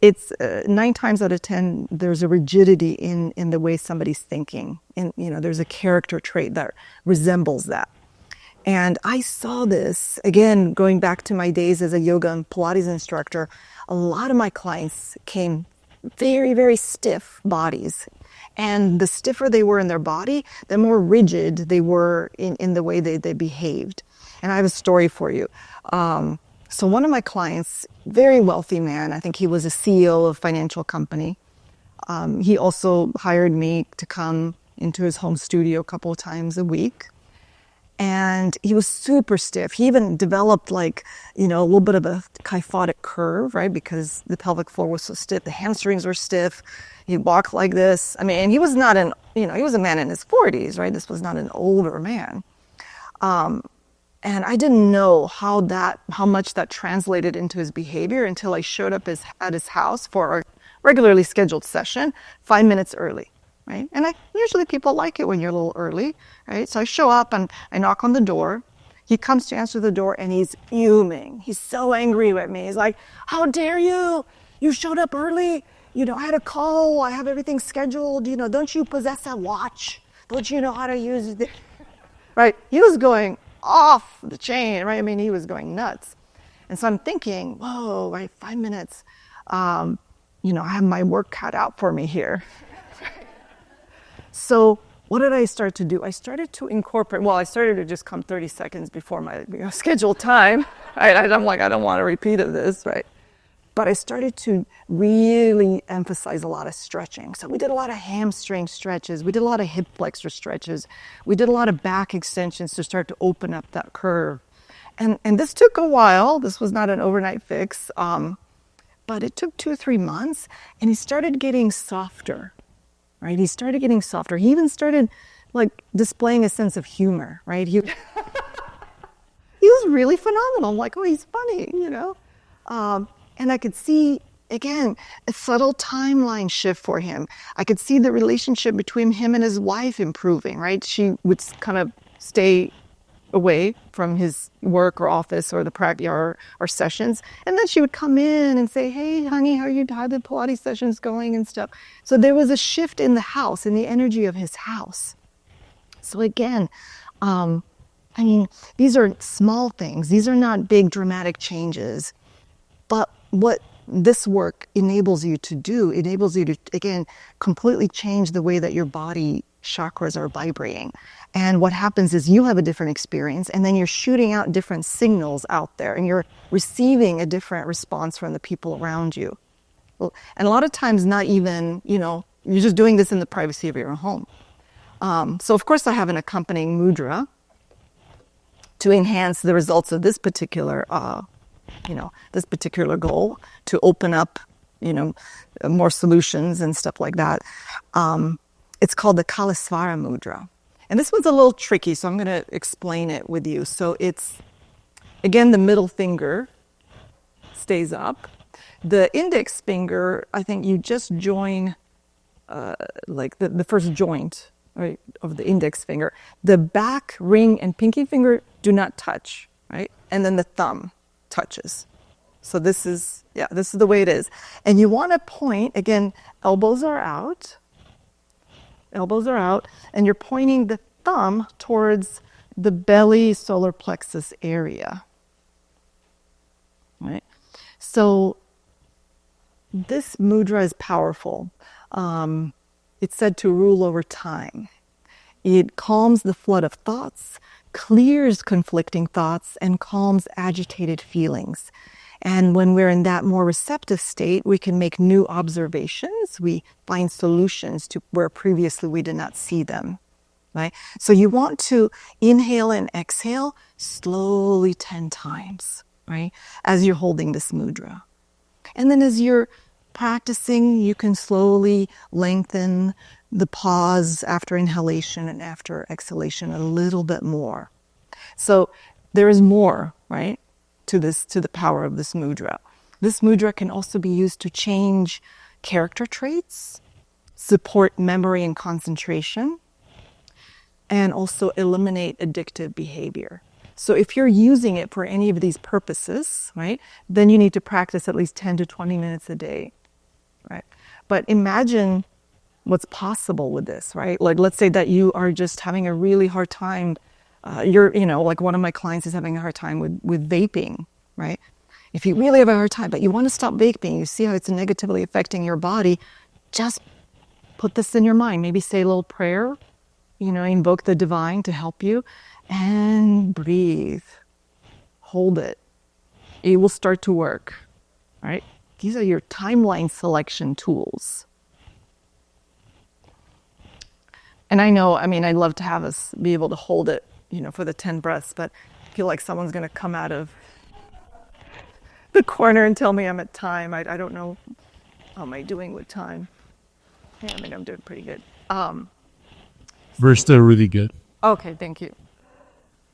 it's 9 times out of 10, there's a rigidity in the way somebody's thinking. And, there's a character trait that resembles that. And I saw this, again, going back to my days as a yoga and Pilates instructor, a lot of my clients came very, very stiff bodies. And the stiffer they were in their body, the more rigid they were in the way they behaved. And I have a story for you. So one of my clients, very wealthy man, I think he was a CEO of a financial company. He also hired me to come into his home studio a couple of times a week. And he was super stiff. He even developed a little bit of a kyphotic curve, right? Because the pelvic floor was so stiff, the hamstrings were stiff. He'd walk like this. I mean, and he was not he was a man in his 40s, right? This was not an older man. And I didn't know how much that translated into his behavior until I showed up at his house for a regularly scheduled session 5 minutes early. Right? And usually people like it when you're a little early, right? So I show up and I knock on the door. He comes to answer the door and he's fuming. He's so angry with me. He's like, how dare you? You showed up early. I had a call. I have everything scheduled. Don't you possess a watch? Don't you know how to use it? Right? He was going off the chain, right? I mean, he was going nuts. And so I'm thinking, whoa, right, 5 minutes. I have my work cut out for me here. So what did I start to do? I started to just come 30 seconds before my scheduled time. I'm like, I don't want a repeat of this, right? But I started to really emphasize a lot of stretching. So we did a lot of hamstring stretches. We did a lot of hip flexor stretches. We did a lot of back extensions to start to open up that curve. And this took a while. This was not an overnight fix. But it took 2 or 3 months, and he started getting softer. Right? He started getting softer. He even started displaying a sense of humor, right? He was really phenomenal. I'm like, oh, he's funny, And I could see, again, a subtle timeline shift for him. I could see the relationship between him and his wife improving, right? She would kind of stay away from his work or office or the practice or sessions. And then she would come in and say, hey, honey, how are the Pilates sessions going and stuff. So there was a shift in the house, in the energy of his house. So again, these are small things. These are not big dramatic changes. But what this work enables you to again, completely change the way that your body chakras are vibrating. And what happens is you have a different experience, and then you're shooting out different signals out there, and you're receiving a different response from the people around you. Well, and a lot of times not even, you're just doing this in the privacy of your own home. So of course I have an accompanying mudra to enhance the results of this particular goal, to open up, more solutions and stuff like that. It's called the Kalasvara mudra. And this one's a little tricky, so I'm going to explain it with you. So it's, again, the middle finger stays up. The index finger, I think you just join, the first joint, right, of the index finger. The back, ring, and pinky finger do not touch, right? And then the thumb touches. So this is the way it is. And you want to point, again, elbows are out, and you're pointing the thumb towards the belly solar plexus area. Right? So this mudra is powerful. It's said to rule over time. It calms the flood of thoughts, clears conflicting thoughts, and calms agitated feelings. And when we're in that more receptive state, we can make new observations. We find solutions to where previously we did not see them, right? So you want to inhale and exhale slowly 10 times, right? As you're holding this mudra. And then as you're practicing, you can slowly lengthen the pause after inhalation and after exhalation a little bit more. So there is more, right? To the power of this mudra. This mudra can also be used to change character traits, support memory and concentration, and also eliminate addictive behavior. So if you're using it for any of these purposes, right, then you need to practice at least 10 to 20 minutes a day, right? But imagine what's possible with this, right? Like, let's say that you are just having a really hard time. Like one of my clients is having a hard time with vaping, right? If you really have a hard time, but you want to stop vaping, you see how it's negatively affecting your body, just put this in your mind. Maybe say a little prayer, invoke the divine to help you, and breathe, hold it. It will start to work, right? These are your timeline selection tools. And I know, I'd love to have us be able to hold it, for the 10 breaths, but I feel like someone's going to come out of the corner and tell me I'm at time. I don't know. How am I doing with time? Yeah, I'm doing pretty good. We're still really good. Okay, thank you.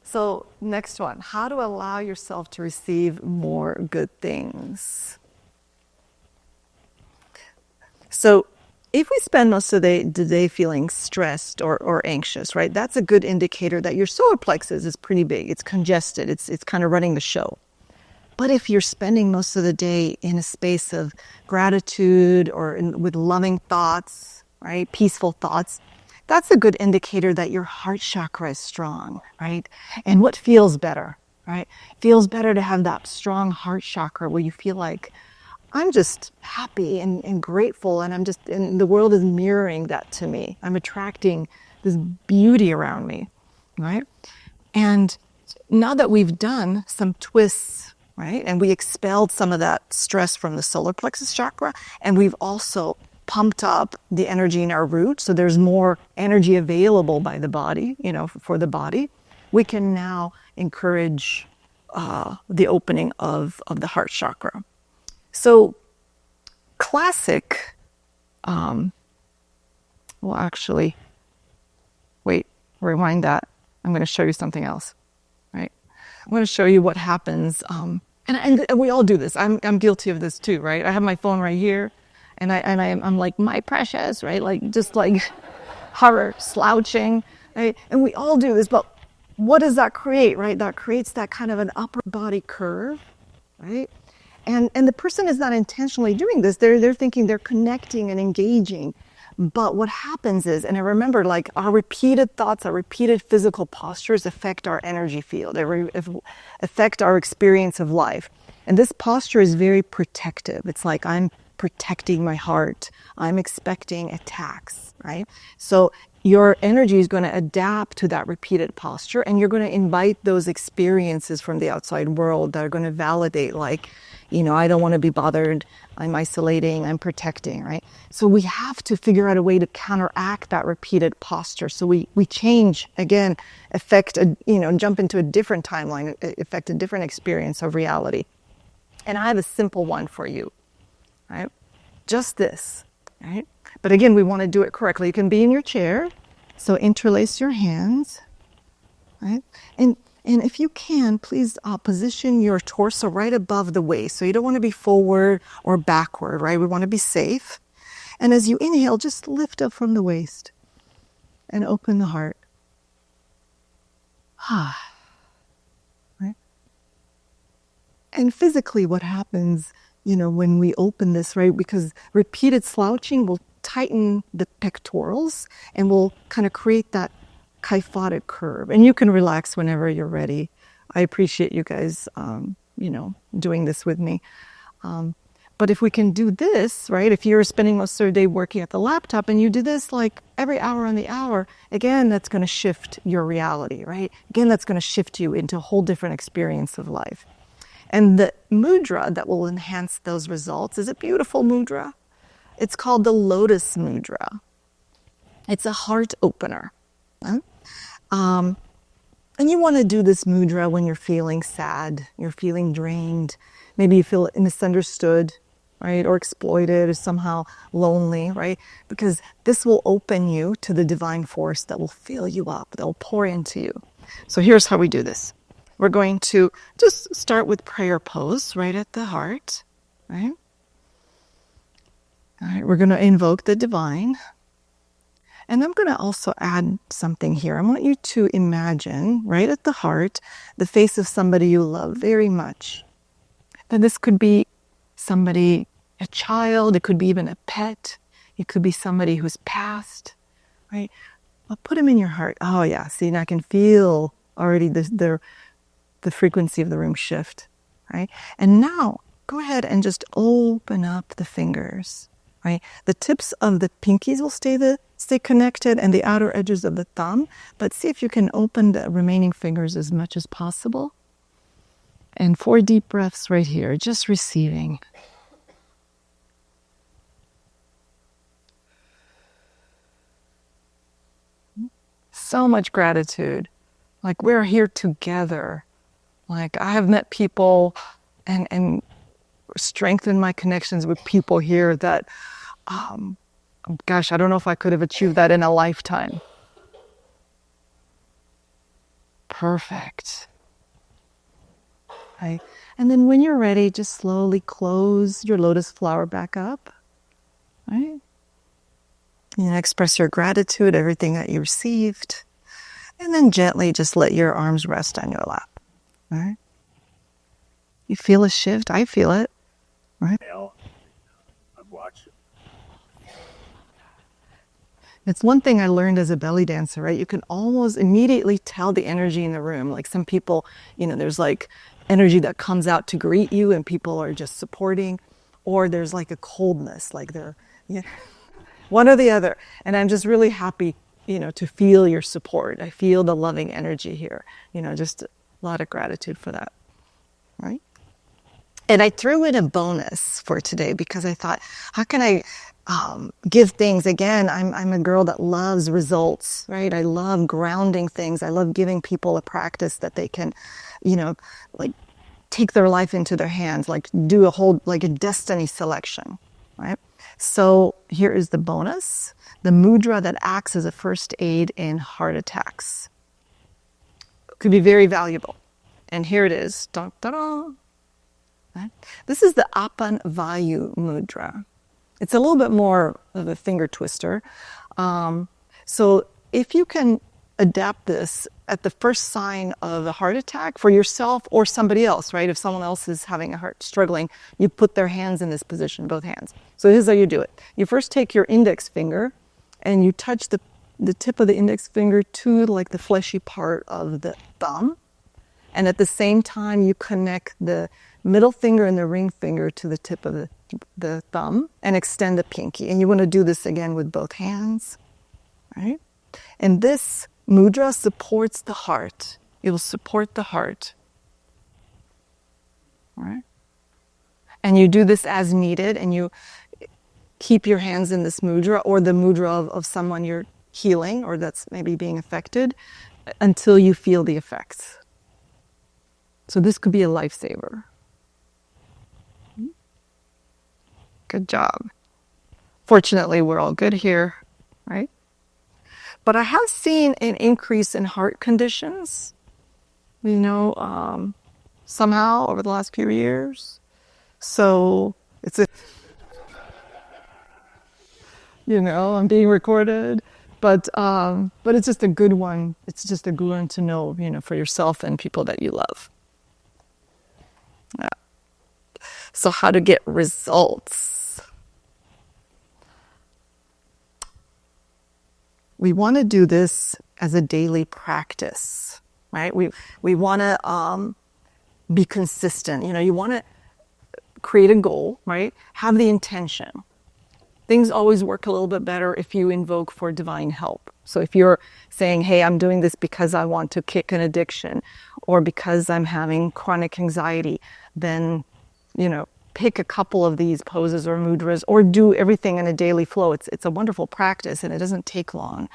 So next one, how to allow yourself to receive more good things. So if we spend most of the day feeling stressed or anxious, right, that's a good indicator that your solar plexus is pretty big. It's congested. It's kind of running the show. But if you're spending most of the day in a space of gratitude or with loving thoughts, right, peaceful thoughts, that's a good indicator that your heart chakra is strong, right? And what feels better, right? Feels better to have that strong heart chakra where you feel like, I'm just happy and grateful, and the world is mirroring that to me. I'm attracting this beauty around me, right? And now that we've done some twists, right, and we expelled some of that stress from the solar plexus chakra, and we've also pumped up the energy in our root, so there's more energy available by the body, for the body, we can now encourage the opening of the heart chakra. So classic, rewind that. I'm going to show you something else, right? I'm going to show you what happens, and we all do this. I'm guilty of this too, right? I have my phone right here. And I'm like, my precious, right? Just horror, slouching, right? And we all do this, but what does that create, right? That creates that kind of an upper body curve, right? And the person is not intentionally doing this. They're thinking they're connecting and engaging. But what happens is, and I remember, our repeated thoughts, our repeated physical postures affect our energy field. They affect our experience of life. And this posture is very protective. It's like I'm protecting my heart. I'm expecting attacks, right? So your energy is going to adapt to that repeated posture, and you're going to invite those experiences from the outside world that are going to validate, I don't want to be bothered, I'm isolating, I'm protecting, right? So we have to figure out a way to counteract that repeated posture. So we change, again, jump into a different timeline, affect a different experience of reality. And I have a simple one for you. Right? Just this, right? But again, we want to do it correctly. You can be in your chair, so interlace your hands, right? And if you can, please position your torso right above the waist. So you don't want to be forward or backward, right? We want to be safe. And as you inhale, just lift up from the waist and open the heart. Right? And physically, what happens when we open this, right? Because repeated slouching will tighten the pectorals and will kind of create that kyphotic curve. And you can relax whenever you're ready. I appreciate you guys, doing this with me. But if we can do this, right? If you're spending most of your day working at the laptop and you do this every hour on the hour, again, that's going to shift your reality, right? Again, that's going to shift you into a whole different experience of life. And the mudra that will enhance those results is a beautiful mudra. It's called the lotus mudra. It's a heart opener. And you want to do this mudra when you're feeling sad, you're feeling drained, maybe you feel misunderstood, right, or exploited, or somehow lonely, right? Because this will open you to the divine force that will fill you up, that will pour into you. So here's how we do this. We're going to just start with prayer pose right at the heart, right? All right, we're going to invoke the divine. And I'm going to also add something here. I want you to imagine right at the heart the face of somebody you love very much. And this could be somebody, a child, it could be even a pet, it could be somebody who's passed, right? Well, put them in your heart. Oh yeah, see, and I can feel already the frequency of the room shift, right? And now go ahead and just open up the fingers, right? The tips of the pinkies will stay connected and the outer edges of the thumb, but see if you can open the remaining fingers as much as possible. And 4 deep breaths right here, just receiving. So much gratitude. Like we're here together. Like I have met people and strengthened my connections with people here that, gosh, I don't know if I could have achieved that in a lifetime. Perfect. Right. And then when you're ready, just slowly close your lotus flower back up. Right? You know, express your gratitude, everything that you received. And then gently just let your arms rest on your lap. Right? You feel a shift. I feel it. Right? I've watched it. It's one thing I learned as a belly dancer, right? You can almost immediately tell the energy in the room. Like some people, you know, there's like energy that comes out to greet you and people are just supporting, or there's like a coldness, like they're, you know, one or the other. And I'm just really happy, you know, to feel your support. I feel the loving energy here, you know, just a lot of gratitude for that, right? And I threw in a bonus for today because I thought, how can I give things? Again, I'm a girl that loves results, right? I love grounding things. I love giving people a practice that they can, you know, like take their life into their hands, like do a whole, like a destiny selection, right? So here is the bonus, the mudra that acts as a first aid in heart attacks. Could be very valuable. And here it is. Dun, dun, dun. Right? This is the Apan Vayu mudra. It's a little bit more of a finger twister. So if you can adapt this at the first sign of a heart attack for yourself or somebody else, right? If someone else is having a heart struggling, you put their hands in this position, both hands. So here's how you do it. You first take your index finger and you touch the tip of the index finger to like the fleshy part of the thumb. And at the same time, you connect the middle finger and the ring finger to the tip of the thumb and extend the pinky. And you want to do this again with both hands, right? And this mudra supports the heart. It will support the heart, right? And you do this as needed, and you keep your hands in this mudra or the mudra of someone you're healing or that's maybe being affected until you feel the effects. So this could be a lifesaver. Good job. Fortunately, we're all good here, right? But I have seen an increase in heart conditions, you know, somehow over the last few years. So it's you know, I'm being recorded, but it's just a good one. It's just a good one to know, you know, for yourself and people that you love. Yeah. So how to get results? We want to do this as a daily practice, right? We want to be consistent. You know, you want to create a goal, right? Have the intention. Things always work a little bit better if you invoke for divine help. So if you're saying, hey, I'm doing this because I want to kick an addiction or because I'm having chronic anxiety, then, you know, pick a couple of these poses or mudras or do everything in a daily flow. It's a wonderful practice and it doesn't take long.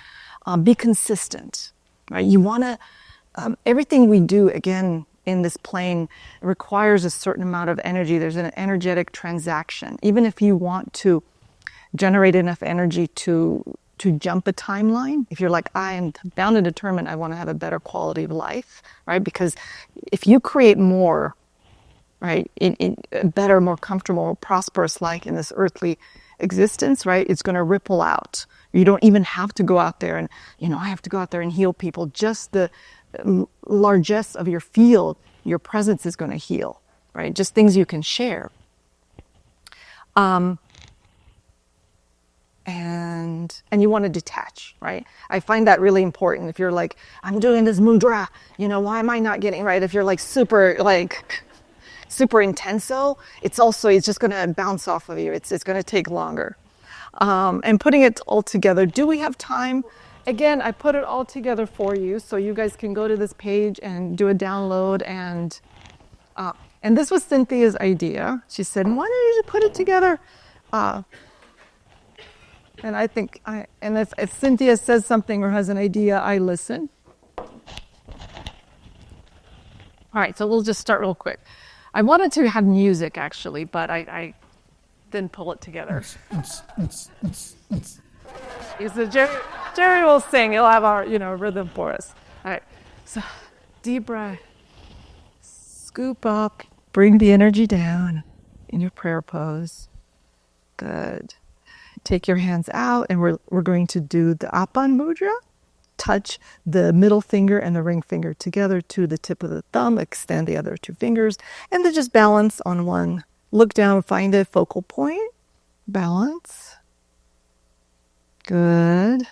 Be consistent, right? You want to, everything we do, again, in this plane requires a certain amount of energy. There's an energetic transaction. Even if you want to generate enough energy to jump a timeline, if you're like, I am bound and determined I want to have a better quality of life, right? Because if you create more, right, in a better, more comfortable, more prosperous life in this earthly existence, right, it's going to ripple out. You don't even have to go out there and, you know, I have to go out there and heal people. Just the largesse of your field, your presence is going to heal, right? Just things you can share. And you want to detach, right? I find that really important. If you're like, I'm doing this mudra, you know, why am I not getting right? If you're like super intenso, it's just going to bounce off of you. It's going to take longer. And putting it all together. Do we have time? Again, I put it all together for you so you guys can go to this page and do a download and And this was Cynthia's idea. She said, why don't you just put it together? And I think, if Cynthia says something or has an idea, I listen. All right, so we'll just start real quick. I wanted to have music, actually, but I didn't pull it together. So Jerry will sing. He'll have our, rhythm for us. All right, so deep breath. Scoop up. Bring the energy down in your prayer pose. Good. Take your hands out, and we're going to do the Apan Mudra. Touch the middle finger and the ring finger together to the tip of the thumb. Extend the other two fingers, and then just balance on one. Look down, find a focal point. Balance. Good.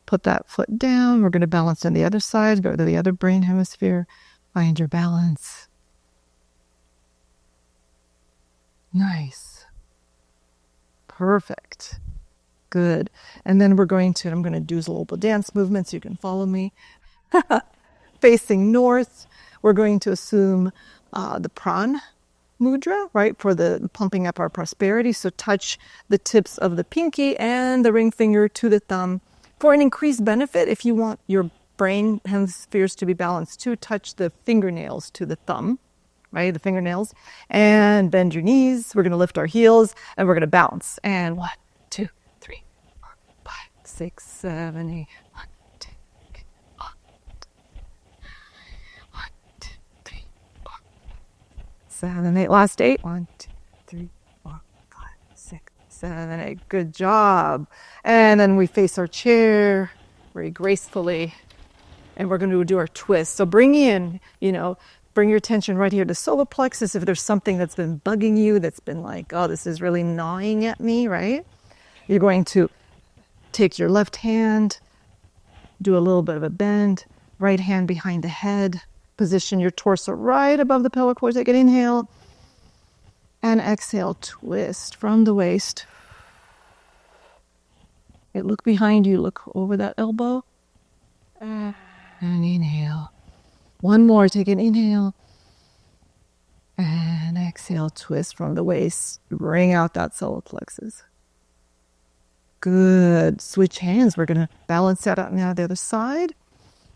Put that foot down. We're going to balance on the other side. Go to the other brain hemisphere. Find your balance. Nice. Perfect. Good. And then I'm going to do a little bit of dance movement so you can follow me. Facing north, we're going to assume the Prana mudra, right, for the pumping up our prosperity. So touch the tips of the pinky and the ring finger to the thumb. For an increased benefit, if you want your brain hemispheres to be balanced too, touch the fingernails to the thumb, right, the fingernails, and bend your knees. We're going to lift our heels, and we're going to bounce. And 1, 2, 3, 4, 5, 6, 7, 8. 1, 2, 3, 4. 1, 2, 3, 4. 7, 8. Last 8. 1, 2, 3, 4, 5, 6, 7, 8. Good job. And then we face our chair very gracefully, and we're going to do our twist. So bring your attention right here to solar plexus. If there's something that's been bugging you, that's been like, oh, this is really gnawing at me, right? You're going to take your left hand, do a little bit of a bend, right hand behind the head, position your torso right above the pelvic floor. Take an inhale, and exhale, twist from the waist. Look behind you, look over that elbow, and inhale. One more, take an inhale, and exhale, twist from the waist, bring out that solar plexus. Good. Switch hands. We're going to balance that out now the other side.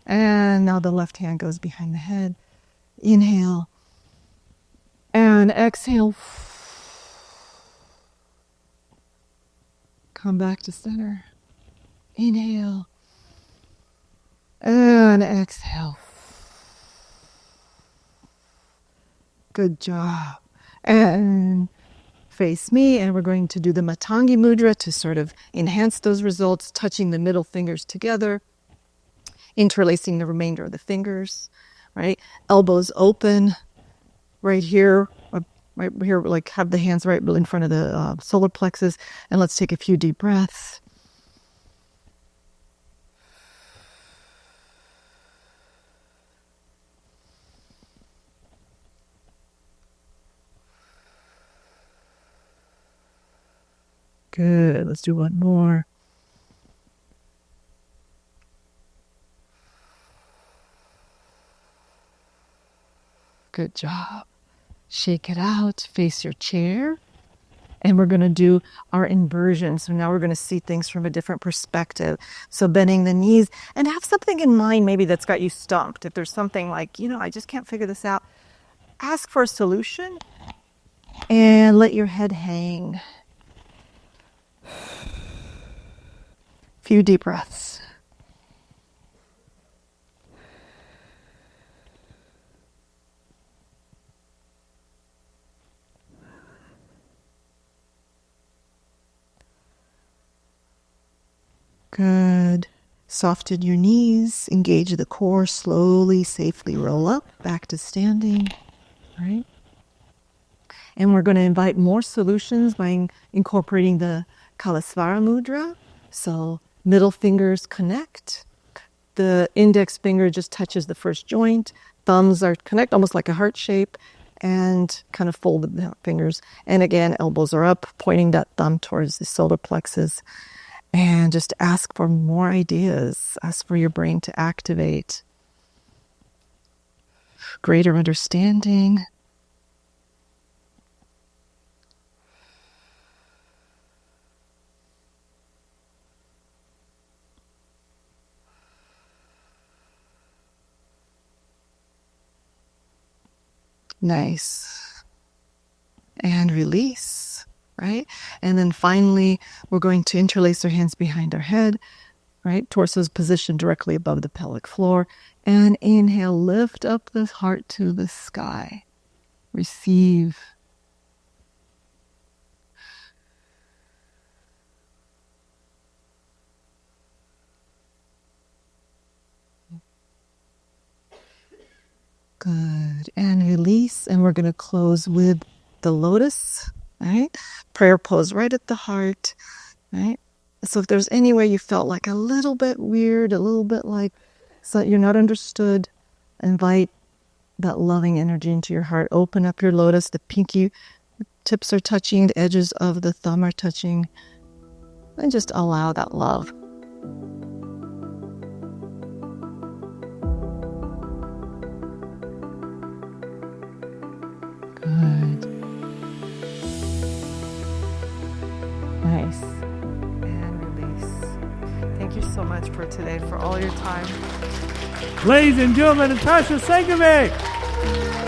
And now the left hand goes behind the head. Inhale. And exhale. Come back to center. Inhale. And exhale. Good job. And face me, and we're going to do the Matangi Mudra to sort of enhance those results, touching the middle fingers together, interlacing the remainder of the fingers, right? Elbows open, right here, like have the hands right in front of the solar plexus, and let's take a few deep breaths. Good. Let's do one more. Good job. Shake it out. Face your chair. And we're going to do our inversion. So now we're going to see things from a different perspective. So bending the knees, and have something in mind maybe that's got you stumped. If there's something like, I just can't figure this out, ask for a solution and let your head hang. Few deep breaths. Good. Soften your knees, engage the core, slowly, safely roll up, back to standing, right? And we're going to invite more solutions by incorporating the Kalasvara Mudra. So middle fingers connect. The index finger just touches the first joint. Thumbs are connect, almost like a heart shape, and kind of fold the fingers. And again, elbows are up, pointing that thumb towards the solar plexus. And just ask for more ideas. Ask for your brain to activate. greater understanding. Nice. And release, right? And then finally, we're going to interlace our hands behind our head, right? Torso's positioned directly above the pelvic floor. And inhale, lift up the heart to the sky. Receive. Good. And release. And we're going to close with the lotus, right? Prayer pose right at the heart, right? So if there's any way you felt like a little bit weird, a little bit like so you're not understood, invite that loving energy into your heart. Open up your lotus. The pinky tips are touching, the edges of the thumb are touching. And just allow that love. Good. Nice. And release. Thank you so much for today, for all your time. Ladies and gentlemen, Natasha Senkovich.